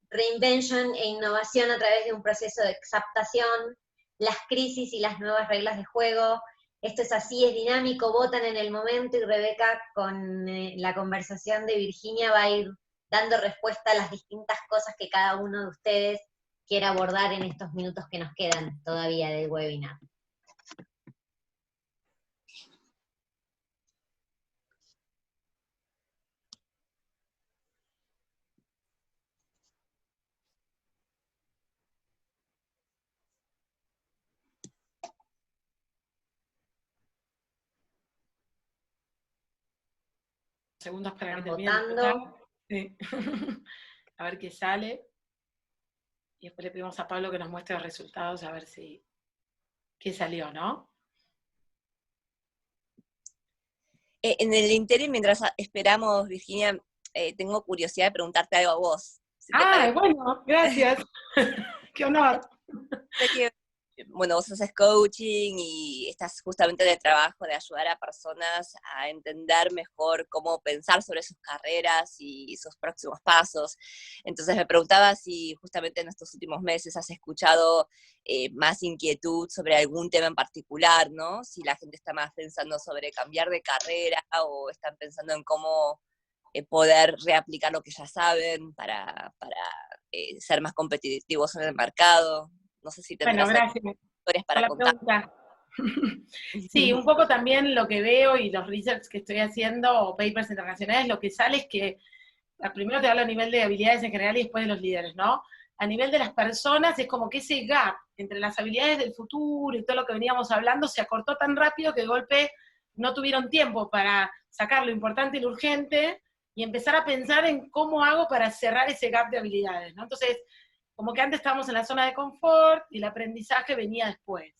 [SPEAKER 1] reinvention e innovación a través de un proceso de exaptación, las crisis y las nuevas reglas de juego. Esto es así, es dinámico, votan en el momento y Rebeca con la conversación de Virginia va a ir dando respuesta a las distintas cosas que cada uno de ustedes quiera abordar en estos minutos que nos quedan todavía del webinar.
[SPEAKER 4] Segundos para que
[SPEAKER 1] Están
[SPEAKER 4] termine de
[SPEAKER 1] votando.
[SPEAKER 4] votar. Sí. A ver qué sale. Y después le pedimos a Pablo que nos muestre los resultados a ver qué salió, ¿no?
[SPEAKER 5] En el interim, mientras esperamos, Virginia, tengo curiosidad de preguntarte algo a vos. Si te parece.
[SPEAKER 4] Bueno, gracias. Qué honor.
[SPEAKER 5] Sé que, bueno, vos haces coaching y estás justamente en el trabajo de ayudar a personas a entender mejor cómo pensar sobre sus carreras y sus próximos pasos. Entonces me preguntaba si justamente en estos últimos meses has escuchado más inquietud sobre algún tema en particular, ¿no? Si la gente está más pensando sobre cambiar de carrera o están pensando en cómo poder reaplicar lo que ya saben para ser más competitivos en el mercado. No sé si tendrás
[SPEAKER 4] Gracias
[SPEAKER 5] historias
[SPEAKER 4] por
[SPEAKER 5] para
[SPEAKER 4] la
[SPEAKER 5] contar.
[SPEAKER 4] pregunta. Sí, un poco también lo que veo y los research que estoy haciendo, o papers internacionales, lo que sale es que, primero te hablo a nivel de habilidades en general y después de los líderes, ¿no? A nivel de las personas es como que ese gap entre las habilidades del futuro y todo lo que veníamos hablando se acortó tan rápido que de golpe no tuvieron tiempo para sacar lo importante y lo urgente y empezar a pensar en cómo hago para cerrar ese gap de habilidades, ¿no? Entonces, como que antes estábamos en la zona de confort y el aprendizaje venía después.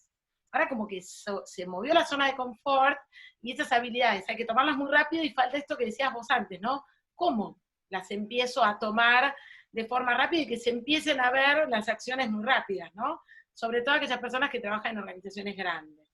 [SPEAKER 4] Ahora como que se movió la zona de confort y esas habilidades hay que tomarlas muy rápido y falta esto que decías vos antes, ¿no? ¿Cómo las empiezo a tomar de forma rápida y que se empiecen a ver las acciones muy rápidas, ¿no? Sobre todo aquellas personas que trabajan en organizaciones grandes.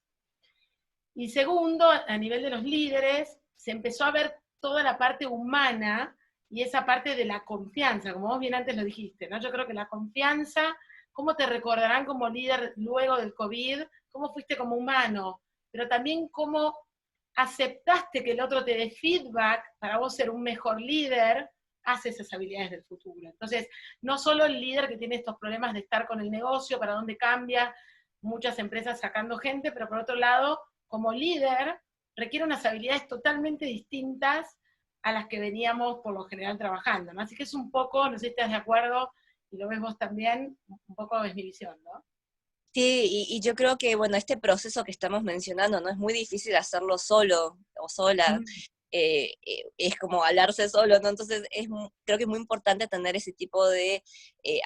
[SPEAKER 4] Y segundo, a nivel de los líderes, se empezó a ver toda la parte humana y esa parte de la confianza, como vos bien antes lo dijiste, ¿no? Yo creo que la confianza, ¿cómo te recordarán como líder luego del COVID? ¿Cómo fuiste como humano? Pero también cómo aceptaste que el otro te dé feedback para vos ser un mejor líder, hace esas habilidades del futuro. Entonces, no solo el líder que tiene estos problemas de estar con el negocio, para dónde cambia, muchas empresas sacando gente, pero por otro lado, como líder, requiere unas habilidades totalmente distintas a las que veníamos por lo general trabajando, ¿no? Así que es un poco, no sé si estás de acuerdo, y lo ves vos también, un poco es mi visión, ¿no?
[SPEAKER 5] Sí, y yo creo que, bueno, este proceso que estamos mencionando, ¿no? Es muy difícil hacerlo solo o sola. Es como hablarse solo, ¿no? Entonces creo que es muy importante tener ese tipo de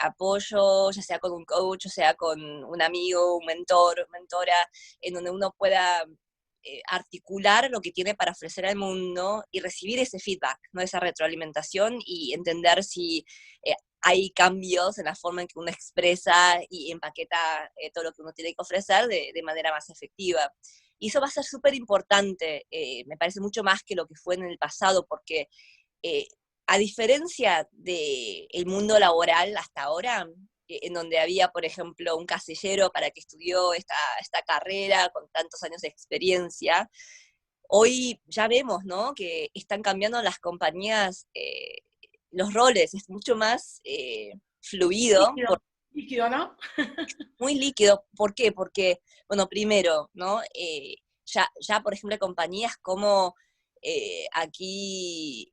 [SPEAKER 5] apoyo, ya sea con un coach, o sea con un amigo, un mentor, mentora, en donde uno pueda articular lo que tiene para ofrecer al mundo y recibir ese feedback, ¿no? Esa retroalimentación y entender si hay cambios en la forma en que uno expresa y empaqueta todo lo que uno tiene que ofrecer de manera más efectiva. Y eso va a ser súper importante, me parece mucho más que lo que fue en el pasado, porque a diferencia del mundo laboral hasta ahora, en donde había, por ejemplo, un casillero para que estudió esta carrera con tantos años de experiencia, hoy ya vemos, ¿no?, que están cambiando las compañías los roles, es mucho más fluido,
[SPEAKER 4] Líquido, ¿no?
[SPEAKER 5] muy líquido. ¿Por qué? Porque, bueno, primero, ¿no? Ya, por ejemplo, compañías como aquí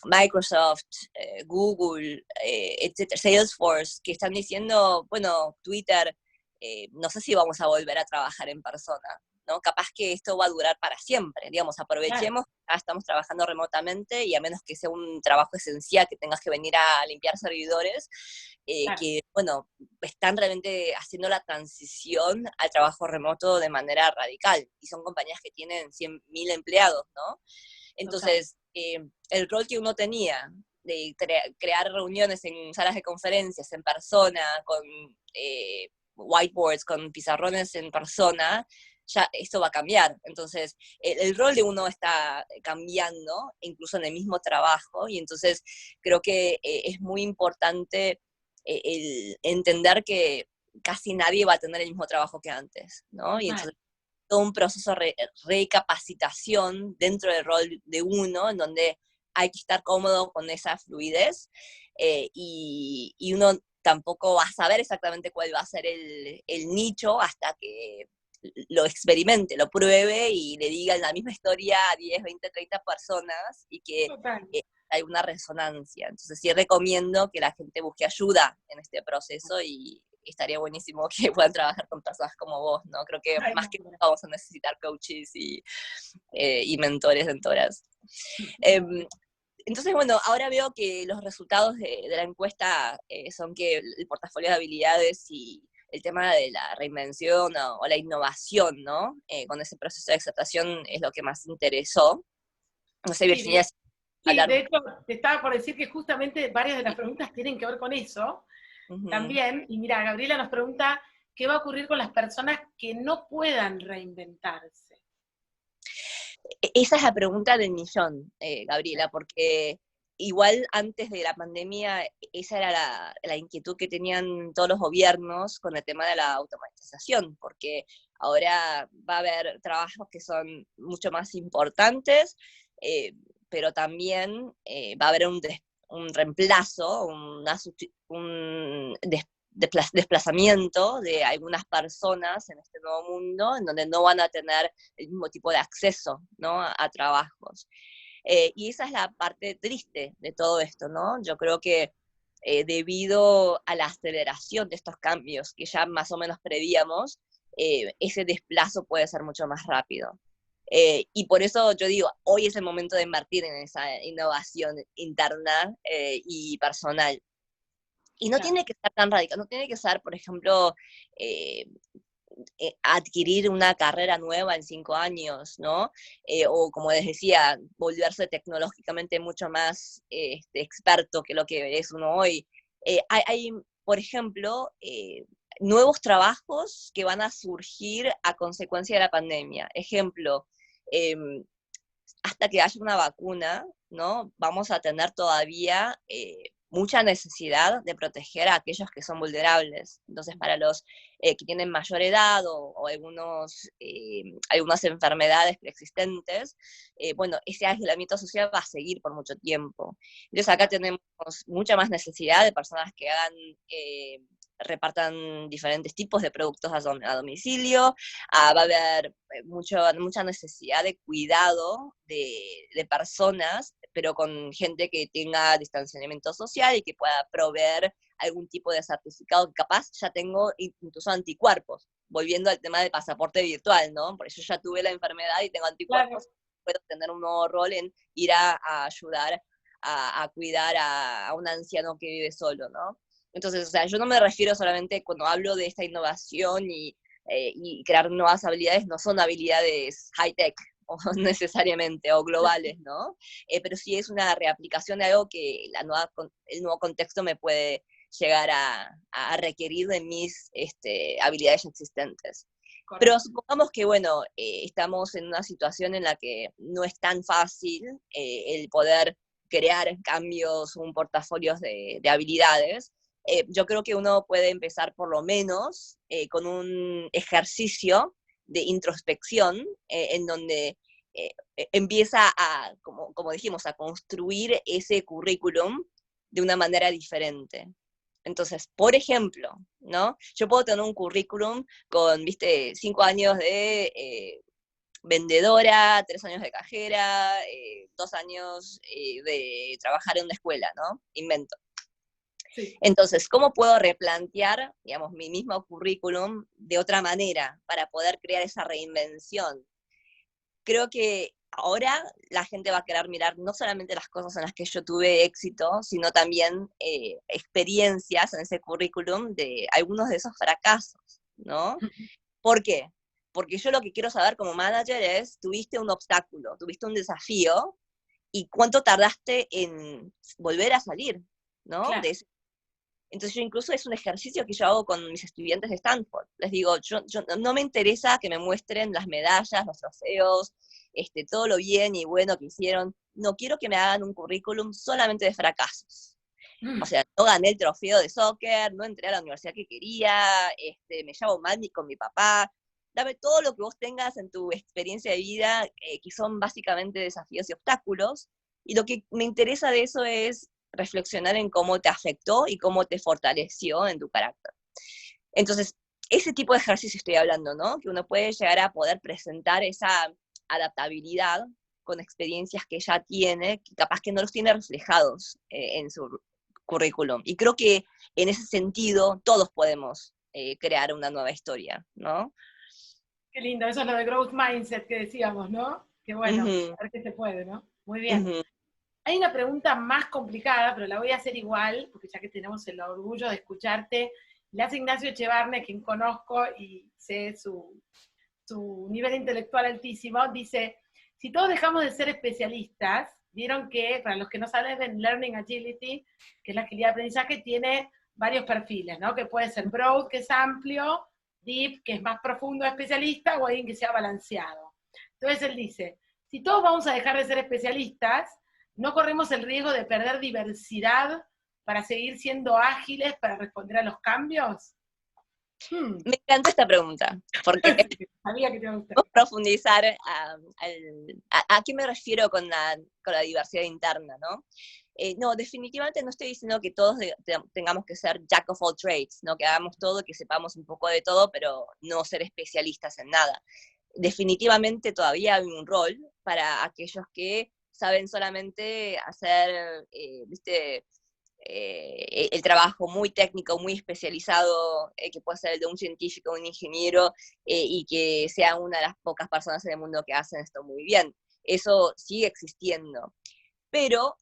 [SPEAKER 5] Microsoft, Google, etcétera, Salesforce, que están diciendo, bueno, Twitter, no sé si vamos a volver a trabajar en persona, ¿no? Capaz que esto va a durar para siempre, digamos, aprovechemos, ya estamos trabajando remotamente y a menos que sea un trabajo esencial, que tengas que venir a limpiar servidores, que, bueno, están realmente haciendo la transición al trabajo remoto de manera radical, y son compañías que tienen 100.000 empleados, ¿no? Entonces, el rol que uno tenía de crear reuniones en salas de conferencias, en persona, con whiteboards, con pizarrones en persona, ya esto va a cambiar. Entonces, el rol de uno está cambiando, incluso en el mismo trabajo, y entonces creo que es muy importante el entender que casi nadie va a tener el mismo trabajo que antes, ¿no? Y entonces todo un proceso de recapacitación dentro del rol de uno, en donde hay que estar cómodo con esa fluidez, y uno tampoco va a saber exactamente cuál va a ser el nicho hasta que lo experimente, lo pruebe y le digan la misma historia a 10, 20, 30 personas y que hay una resonancia. Entonces sí recomiendo que la gente busque ayuda en este proceso y estaría buenísimo que puedan trabajar con personas como vos, ¿no? Creo que más que nunca vamos a necesitar coaches y mentores, mentoras. Entonces, bueno, ahora veo que los resultados de la encuesta son que el portafolio de habilidades y el tema de la reinvención o la innovación, ¿no? Con ese proceso de aceptación es lo que más interesó. No sé, Virginia.
[SPEAKER 4] Sí, de hecho, te estaba por decir que justamente varias de las preguntas tienen que ver con eso también. Y mira, Gabriela nos pregunta, ¿qué va a ocurrir con las personas que no puedan reinventarse?
[SPEAKER 5] Esa es la pregunta del millón, Gabriela, porque igual antes de la pandemia, esa era la inquietud que tenían todos los gobiernos con el tema de la automatización, porque ahora va a haber trabajos que son mucho más importantes, pero también va a haber un reemplazo, un desplazamiento de algunas personas en este nuevo mundo, en donde no van a tener el mismo tipo de acceso, ¿no? a trabajos. Y esa es la parte triste de todo esto, ¿no? Yo creo que debido a la aceleración de estos cambios que ya más o menos prevíamos, ese desplazo puede ser mucho más rápido. Y por eso yo digo, hoy es el momento de invertir en esa innovación interna y personal. Y no tiene que ser tan radical, no tiene que ser, por ejemplo, adquirir una carrera nueva en 5 años, ¿no? O como les decía, volverse tecnológicamente mucho más experto que lo que es uno hoy. Hay, por ejemplo, nuevos trabajos que van a surgir a consecuencia de la pandemia. Ejemplo, hasta que haya una vacuna, ¿no? Vamos a tener todavía mucha necesidad de proteger a aquellos que son vulnerables. Entonces, para los que tienen mayor edad o algunas enfermedades preexistentes, bueno, ese aislamiento social va a seguir por mucho tiempo. Entonces, acá tenemos mucha más necesidad de personas que hagan repartan diferentes tipos de productos a domicilio, va a haber mucha necesidad de cuidado de personas, pero con gente que tenga distanciamiento social y que pueda proveer algún tipo de certificado, que capaz ya tengo incluso anticuerpos, volviendo al tema del pasaporte virtual, ¿no? Porque yo ya tuve la enfermedad y tengo anticuerpos, puedo tener un nuevo rol en ir a ayudar a cuidar a un anciano que vive solo, ¿no? Entonces, o sea, yo no me refiero solamente cuando hablo de esta innovación y crear nuevas habilidades, no son habilidades high-tech, o necesariamente, o globales, ¿no? Pero sí es una reaplicación de algo que el nuevo contexto me puede llegar a requerir de mis habilidades existentes. Correcto. Pero supongamos que, bueno, estamos en una situación en la que no es tan fácil el poder crear cambios, un portafolio de habilidades. Yo creo que uno puede empezar por lo menos con un ejercicio de introspección en donde empieza a, como dijimos, a construir ese currículum de una manera diferente. Entonces, por ejemplo, ¿no? Yo puedo tener un currículum con, 5 años de vendedora, 3 años de cajera, 2 años de trabajar en una escuela, ¿no? Invento.
[SPEAKER 4] Sí.
[SPEAKER 5] Entonces, ¿cómo puedo replantear, digamos, mi mismo currículum de otra manera para poder crear esa reinvención? Creo que ahora la gente va a querer mirar no solamente las cosas en las que yo tuve éxito, sino también experiencias en ese currículum de algunos de esos fracasos, ¿no? ¿Por qué? Porque yo lo que quiero saber como manager es, tuviste un obstáculo, tuviste un desafío, y cuánto tardaste en volver a salir, ¿no?
[SPEAKER 4] Claro.
[SPEAKER 5] Entonces yo incluso es un ejercicio que yo hago con mis estudiantes de Stanford. Les digo, yo no me interesa que me muestren las medallas, los trofeos, todo lo bien y bueno que hicieron. No quiero que me hagan un currículum solamente de fracasos. O sea, no gané el trofeo de soccer, no entré a la universidad que quería, me llevo mal con mi papá. Dame todo lo que vos tengas en tu experiencia de vida, que son básicamente desafíos y obstáculos. Y lo que me interesa de eso es reflexionar en cómo te afectó y cómo te fortaleció en tu carácter. Entonces, ese tipo de ejercicio estoy hablando, ¿no? Que uno puede llegar a poder presentar esa adaptabilidad con experiencias que ya tiene, que capaz que no los tiene reflejados en su currículum. Y creo que en ese sentido todos podemos crear una nueva historia, ¿no?
[SPEAKER 4] Qué lindo, eso es lo de growth mindset que decíamos, ¿no? Qué bueno, a ver qué se puede, ¿no? Muy bien. Hay una pregunta más complicada, pero la voy a hacer igual, porque ya que tenemos el orgullo de escucharte, le hace Ignacio Echevarne, quien conozco y sé su nivel intelectual altísimo, dice, si todos dejamos de ser especialistas, vieron que, para los que no saben, en Learning Agility, que es la agilidad de aprendizaje, tiene varios perfiles, ¿no? Que puede ser broad, que es amplio, deep, que es más profundo, especialista, o alguien que sea balanceado. Entonces él dice, si todos vamos a dejar de ser especialistas, ¿no corremos el riesgo de perder diversidad para seguir siendo ágiles para responder a los cambios?
[SPEAKER 5] Me encanta esta pregunta, porque
[SPEAKER 4] sabía que te iba a gustar.
[SPEAKER 5] Vamos a profundizar a qué me refiero con la diversidad interna, ¿no? No, definitivamente no estoy diciendo que todos tengamos que ser jack of all trades, ¿no? Que hagamos todo, que sepamos un poco de todo, pero no ser especialistas en nada. Definitivamente todavía hay un rol para aquellos que saben solamente hacer, el trabajo muy técnico, muy especializado, que puede ser el de un científico, un ingeniero, y que sea una de las pocas personas en el mundo que hacen esto muy bien. Eso sigue existiendo. Pero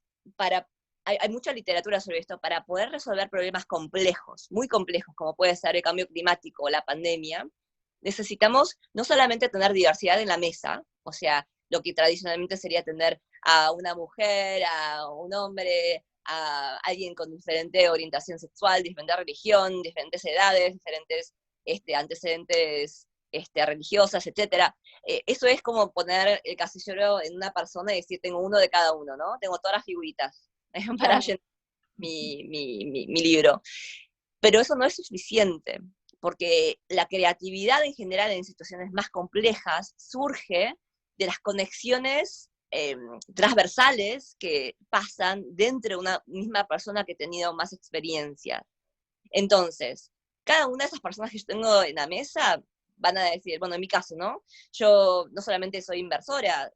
[SPEAKER 5] hay mucha literatura sobre esto. Para poder resolver problemas complejos, muy complejos, como puede ser el cambio climático o la pandemia, necesitamos no solamente tener diversidad en la mesa, o sea, lo que tradicionalmente sería tener a una mujer, a un hombre, a alguien con diferente orientación sexual, diferente religión, diferentes edades, diferentes antecedentes religiosas, etc. Eso es como poner el casillero en una persona y decir, tengo uno de cada uno, ¿no? Tengo todas las figuritas para llenar mi libro. Pero eso no es suficiente, porque la creatividad en general en situaciones más complejas surge de las conexiones transversales que pasan dentro de una misma persona que ha tenido más experiencia. Entonces, cada una de esas personas que yo tengo en la mesa van a decir, bueno, en mi caso, ¿no? Yo no solamente soy inversora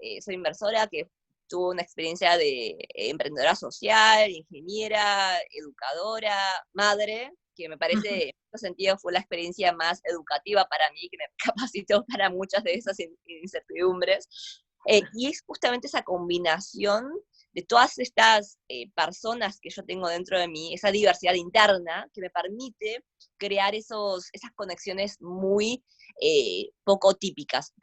[SPEAKER 5] que tuvo una experiencia de emprendedora social, ingeniera, educadora, madre, que me parece, en ese sentido, fue la experiencia más educativa para mí, que me capacitó para muchas de esas incertidumbres. Y es justamente esa combinación de todas estas personas que yo tengo dentro de mí, esa diversidad interna, que me permite crear esas conexiones muy poco atípicas,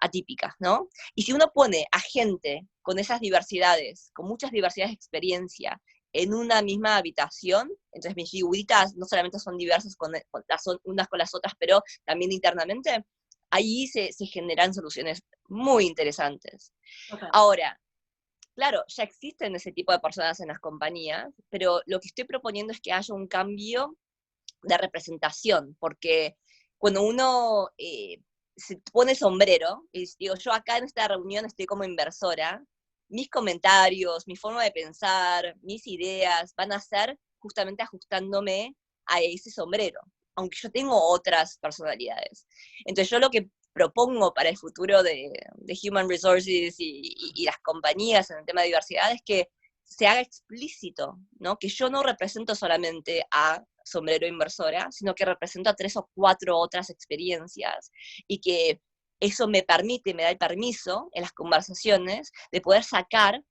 [SPEAKER 5] ¿no? Y si uno pone a gente con esas diversidades, con muchas diversidades de experiencia, en una misma habitación, entonces mis figuritas no solamente son diversas unas con las otras, pero también internamente, ahí se generan soluciones muy interesantes. Okay. Ahora, claro, ya existen ese tipo de personas en las compañías, pero lo que estoy proponiendo es que haya un cambio de representación, porque cuando uno se pone el sombrero, y digo, yo acá en esta reunión estoy como inversora, mis comentarios, mi forma de pensar, mis ideas van a ser justamente ajustándome a ese sombrero, aunque yo tengo otras personalidades. Entonces yo lo que propongo para el futuro de Human Resources y las compañías en el tema de diversidad es que se haga explícito, ¿no? Que yo no represento solamente a sombrero inversora, sino que represento a 3 o 4 otras experiencias, y que eso me da el permiso en las conversaciones de poder sacar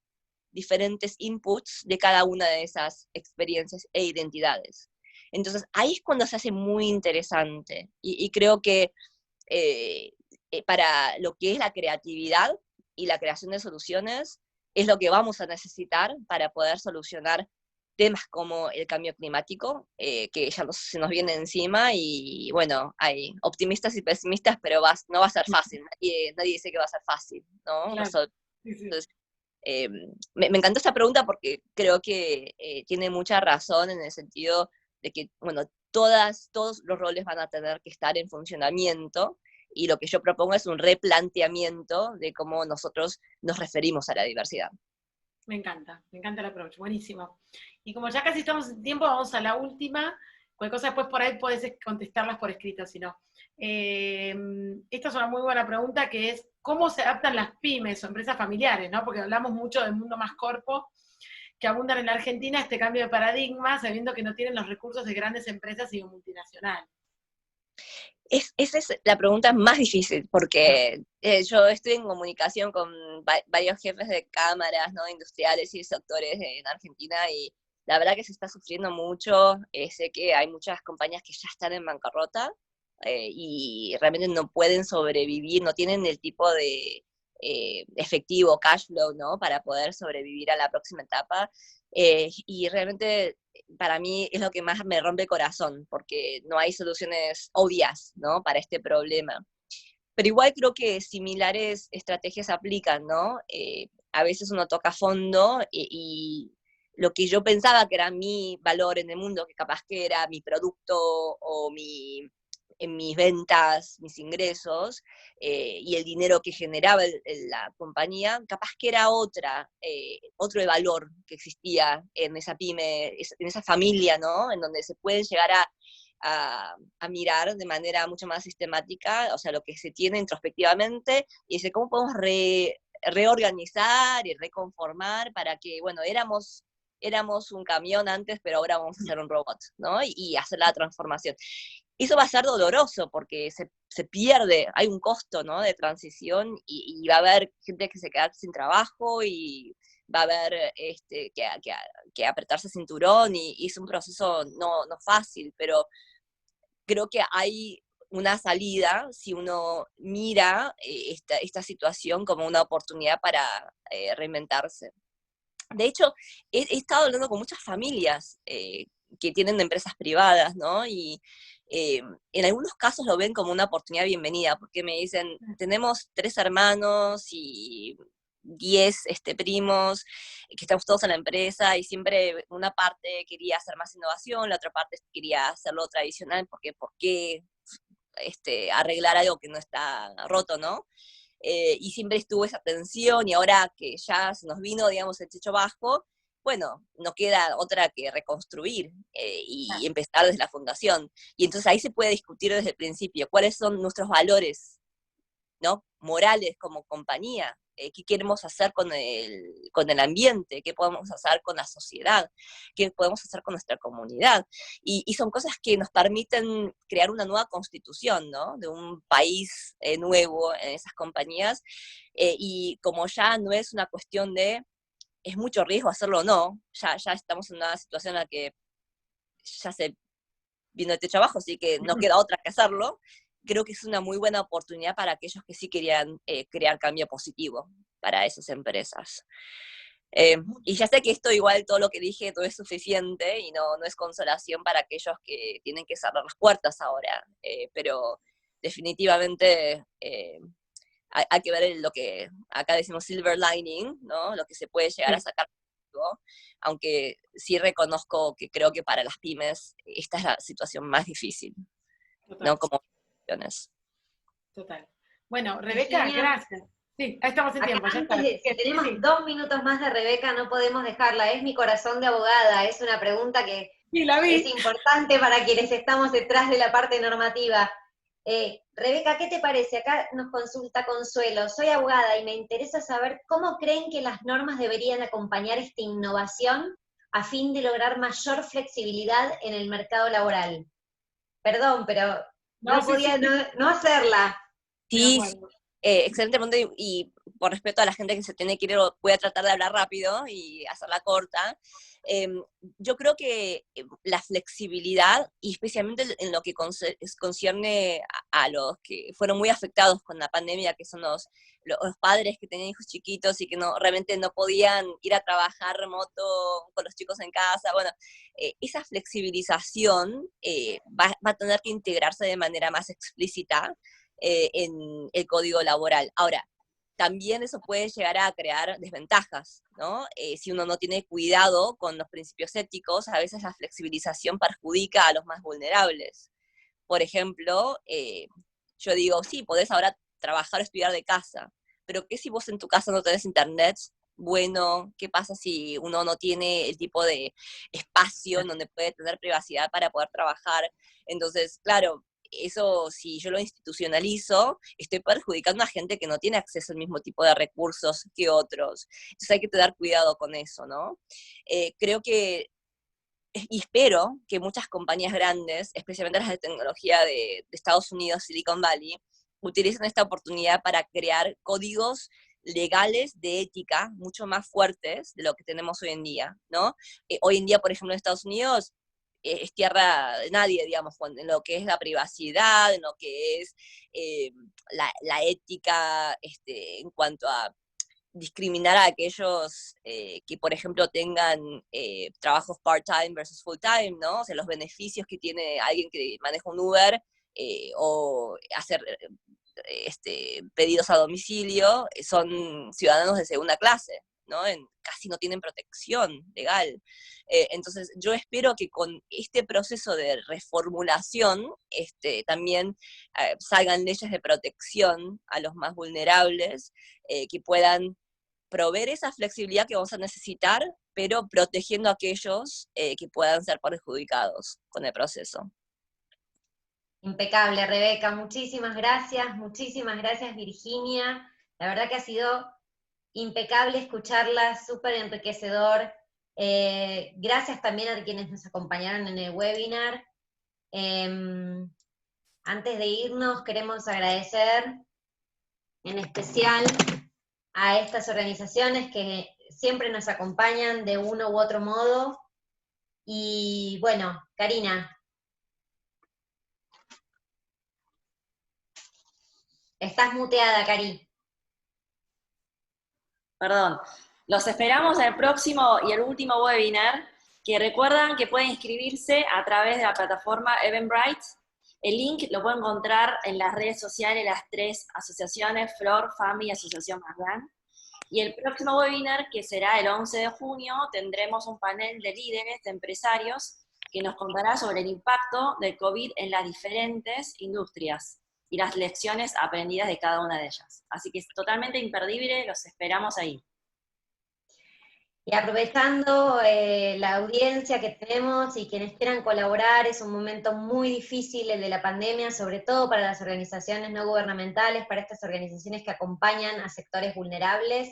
[SPEAKER 5] diferentes inputs de cada una de esas experiencias e identidades. Entonces, ahí es cuando se hace muy interesante, y creo que para lo que es la creatividad y la creación de soluciones, es lo que vamos a necesitar para poder solucionar temas como el cambio climático, que ya se nos viene encima, y bueno, hay optimistas y pesimistas, pero no va a ser fácil, nadie dice que va a ser fácil, ¿no?
[SPEAKER 4] Claro. Sí, sí.
[SPEAKER 5] Entonces, me encantó esta pregunta porque creo que tiene mucha razón en el sentido de que, bueno, todos los roles van a tener que estar en funcionamiento, y lo que yo propongo es un replanteamiento de cómo nosotros nos referimos a la diversidad.
[SPEAKER 4] Me encanta el approach, buenísimo. Y como ya casi estamos en tiempo, vamos a la última. Cualquier cosa después por ahí podés contestarlas por escrito, si no. Esta es una muy buena pregunta, que es, ¿cómo se adaptan las pymes o empresas familiares, ¿no? Porque hablamos mucho del mundo más corpo, que abundan en la Argentina, este cambio de paradigma, sabiendo que no tienen los recursos de grandes empresas y multinacionales.
[SPEAKER 5] Esa es la pregunta más difícil, porque yo estoy en comunicación con varios jefes de cámaras, ¿no? Industriales y sectores en Argentina, y la verdad que se está sufriendo mucho. Sé que hay muchas compañías que ya están en bancarrota, y realmente no pueden sobrevivir, no tienen el tipo de efectivo, cash flow, ¿no? Para poder sobrevivir a la próxima etapa. Y realmente para mí es lo que más me rompe el corazón, porque no hay soluciones obvias, ¿no? Para este problema. Pero igual creo que similares estrategias aplican, ¿no? A veces uno toca fondo, y lo que yo pensaba que era mi valor en el mundo, que capaz que era mi producto o en mis ventas, mis ingresos, y el dinero que generaba la compañía, capaz que era otro de valor que existía en esa pyme, en esa familia, ¿no? En donde se pueden llegar a mirar de manera mucho más sistemática, o sea, lo que se tiene introspectivamente, y dice, ¿cómo podemos reorganizar y reconformar para que, bueno, éramos un camión antes, pero ahora vamos a ser un robot, ¿no? Y hacer la transformación. Eso va a ser doloroso porque se pierde, hay un costo, ¿no? De transición, y va a haber gente que se queda sin trabajo, y va a haber que apretarse cinturón, y es un proceso no fácil, pero creo que hay una salida si uno mira esta situación como una oportunidad para reinventarse. De hecho, he estado hablando con muchas familias que tienen empresas privadas, ¿no? Y en algunos casos lo ven como una oportunidad bienvenida, porque me dicen, tenemos 3 hermanos y 10 primos, que estamos todos en la empresa, y siempre una parte quería hacer más innovación, la otra parte quería hacerlo tradicional, porque ¿por qué arreglar algo que no está roto, ¿no? Y siempre estuvo esa tensión, y ahora que ya se nos vino, digamos, el techo bajo, bueno, no queda otra que reconstruir y empezar desde la fundación. Y entonces ahí se puede discutir desde el principio cuáles son nuestros valores, ¿no? Morales como compañía, qué queremos hacer con el ambiente, qué podemos hacer con la sociedad, qué podemos hacer con nuestra comunidad. Y son cosas que nos permiten crear una nueva constitución, ¿no? De un país nuevo en esas compañías, y como ya no es una cuestión de es mucho riesgo hacerlo o no, ya estamos en una situación en la que ya se vino el techo abajo, así que no queda otra que hacerlo. Creo que es una muy buena oportunidad para aquellos que sí querían crear cambio positivo para esas empresas. Y ya sé que esto igual, todo lo que dije, no es suficiente, y no es consolación para aquellos que tienen que cerrar las puertas ahora, pero definitivamente hay que ver lo que acá decimos silver lining, ¿no? Lo que se puede llegar a sacar, aunque sí reconozco que creo que para las pymes esta es la situación más difícil,
[SPEAKER 4] Total.
[SPEAKER 5] ¿no? Como
[SPEAKER 4] Total. Bueno, Rebeca,
[SPEAKER 1] Virginia,
[SPEAKER 4] gracias. Sí, ahí estamos en
[SPEAKER 1] acá
[SPEAKER 4] tiempo, ya está.
[SPEAKER 1] antes si tenemos
[SPEAKER 4] Sí,
[SPEAKER 1] 2 minutos más de Rebeca, no podemos dejarla. Es mi corazón de abogada, es una pregunta que
[SPEAKER 4] sí, la
[SPEAKER 1] es
[SPEAKER 4] vi.
[SPEAKER 1] importante para quienes estamos detrás de la parte normativa. Rebeca, ¿qué te parece? Acá nos consulta Consuelo. Soy abogada y me interesa saber cómo creen que las normas deberían acompañar esta innovación a fin de lograr mayor flexibilidad en el mercado laboral. Perdón, pero
[SPEAKER 4] No,
[SPEAKER 1] no
[SPEAKER 4] sí,
[SPEAKER 1] podía
[SPEAKER 4] sí,
[SPEAKER 1] no hacerla.
[SPEAKER 4] de
[SPEAKER 5] Sí,
[SPEAKER 4] acuerdo.
[SPEAKER 5] excelente punto y por respeto a la gente que se tiene que ir, voy a tratar de hablar rápido y hacerla corta. Yo creo que la flexibilidad, y especialmente en lo que concierne a los que fueron muy afectados con la pandemia, que son los padres que tenían hijos chiquitos y que realmente no podían ir a trabajar remoto con los chicos en casa, bueno, esa flexibilización va a tener que integrarse de manera más explícita en el código laboral. Ahora, también eso puede llegar a crear desventajas, ¿no? Si uno no tiene cuidado con los principios éticos, a veces la flexibilización perjudica a los más vulnerables. Por ejemplo, yo digo, sí, podés ahora trabajar o estudiar de casa, pero ¿qué si vos en tu casa no tenés internet? Bueno, ¿qué pasa si uno no tiene el tipo de espacio en donde puede tener privacidad para poder trabajar? Entonces, claro, eso si yo lo institucionalizo, estoy perjudicando a gente que no tiene acceso al mismo tipo de recursos que otros. Entonces hay que tener cuidado con eso, ¿no? Creo que y espero que muchas compañías grandes, especialmente las de tecnología de Estados Unidos, Silicon Valley, utilicen esta oportunidad para crear códigos legales de ética mucho más fuertes de lo que tenemos hoy en día, ¿no? Hoy en día, por ejemplo, en Estados Unidos es tierra de nadie, digamos, en lo que es la privacidad, en lo que es la ética en cuanto a discriminar a aquellos que, por ejemplo, tengan trabajos part-time versus full-time, ¿no? O sea, los beneficios que tiene alguien que maneja un Uber o hacer pedidos a domicilio son ciudadanos de segunda clase, ¿no? Casi no tienen protección legal. Entonces, yo espero que con este proceso de reformulación también salgan leyes de protección a los más vulnerables que puedan proveer esa flexibilidad que vamos a necesitar, pero protegiendo a aquellos que puedan ser perjudicados con el proceso.
[SPEAKER 1] Impecable, Rebeca. Muchísimas gracias, Virginia. La verdad que ha sido impecable escucharla, súper enriquecedor. Gracias también a quienes nos acompañaron en el webinar. Antes de irnos, queremos agradecer en especial a estas organizaciones que siempre nos acompañan de uno u otro modo. Y bueno, Karina, estás muteada, Cari.
[SPEAKER 2] Perdón. Los esperamos en el próximo y el último webinar, que recuerdan que pueden inscribirse a través de la plataforma Eventbrite. El link lo pueden encontrar en las redes sociales de las 3 asociaciones, Flor, FAMI y Asociación Mazdan. Y el próximo webinar, que será el 11 de junio, tendremos un panel de líderes, de empresarios, que nos contará sobre el impacto del COVID en las diferentes industrias y las lecciones aprendidas de cada una de ellas. Así que es totalmente imperdible, los esperamos ahí.
[SPEAKER 1] Y aprovechando la audiencia que tenemos y quienes quieran colaborar, es un momento muy difícil el de la pandemia, sobre todo para las organizaciones no gubernamentales, para estas organizaciones que acompañan a sectores vulnerables.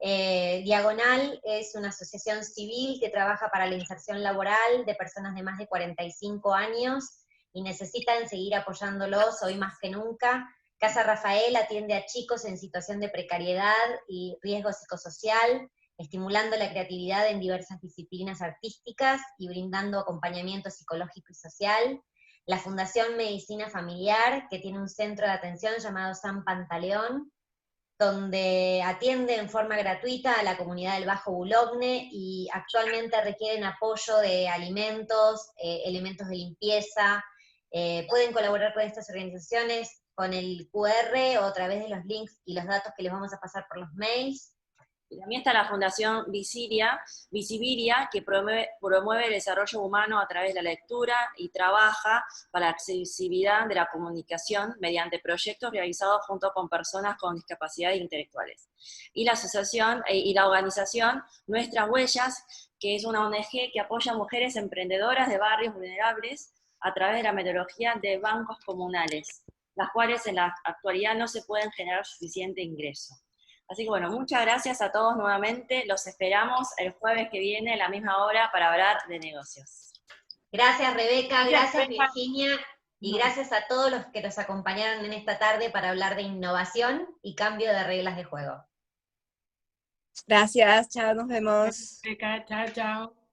[SPEAKER 1] Diagonal es una asociación civil que trabaja para la inserción laboral de personas de más de 45 años y necesitan seguir apoyándolos hoy más que nunca. Casa Rafael atiende a chicos en situación de precariedad y riesgo psicosocial, estimulando la creatividad en diversas disciplinas artísticas y brindando acompañamiento psicológico y social. La Fundación Medicina Familiar, que tiene un centro de atención llamado San Pantaleón, donde atiende en forma gratuita a la comunidad del Bajo Boulogne y actualmente requieren apoyo de alimentos, elementos de limpieza. Pueden colaborar con estas organizaciones con el QR o a través de los links y los datos que les vamos a pasar por los mails.
[SPEAKER 2] Y también está la Fundación Visibilia, que promueve el desarrollo humano a través de la lectura y trabaja para la accesibilidad de la comunicación mediante proyectos realizados junto con personas con discapacidades intelectuales. Y la asociación y la organización Nuestras Huellas, que es una ONG que apoya a mujeres emprendedoras de barrios vulnerables a través de la metodología de bancos comunales, las cuales en la actualidad no se pueden generar suficiente ingreso. Así que bueno, muchas gracias a todos nuevamente. Los esperamos el jueves que viene a la misma hora para hablar de negocios.
[SPEAKER 1] Gracias, Rebeca, gracias,
[SPEAKER 4] Rebeca.
[SPEAKER 1] Virginia, y gracias a todos los que nos acompañaron en esta tarde para hablar de innovación y cambio de reglas de juego.
[SPEAKER 5] Gracias, chao, nos vemos.
[SPEAKER 4] Rebeca, chao, chao.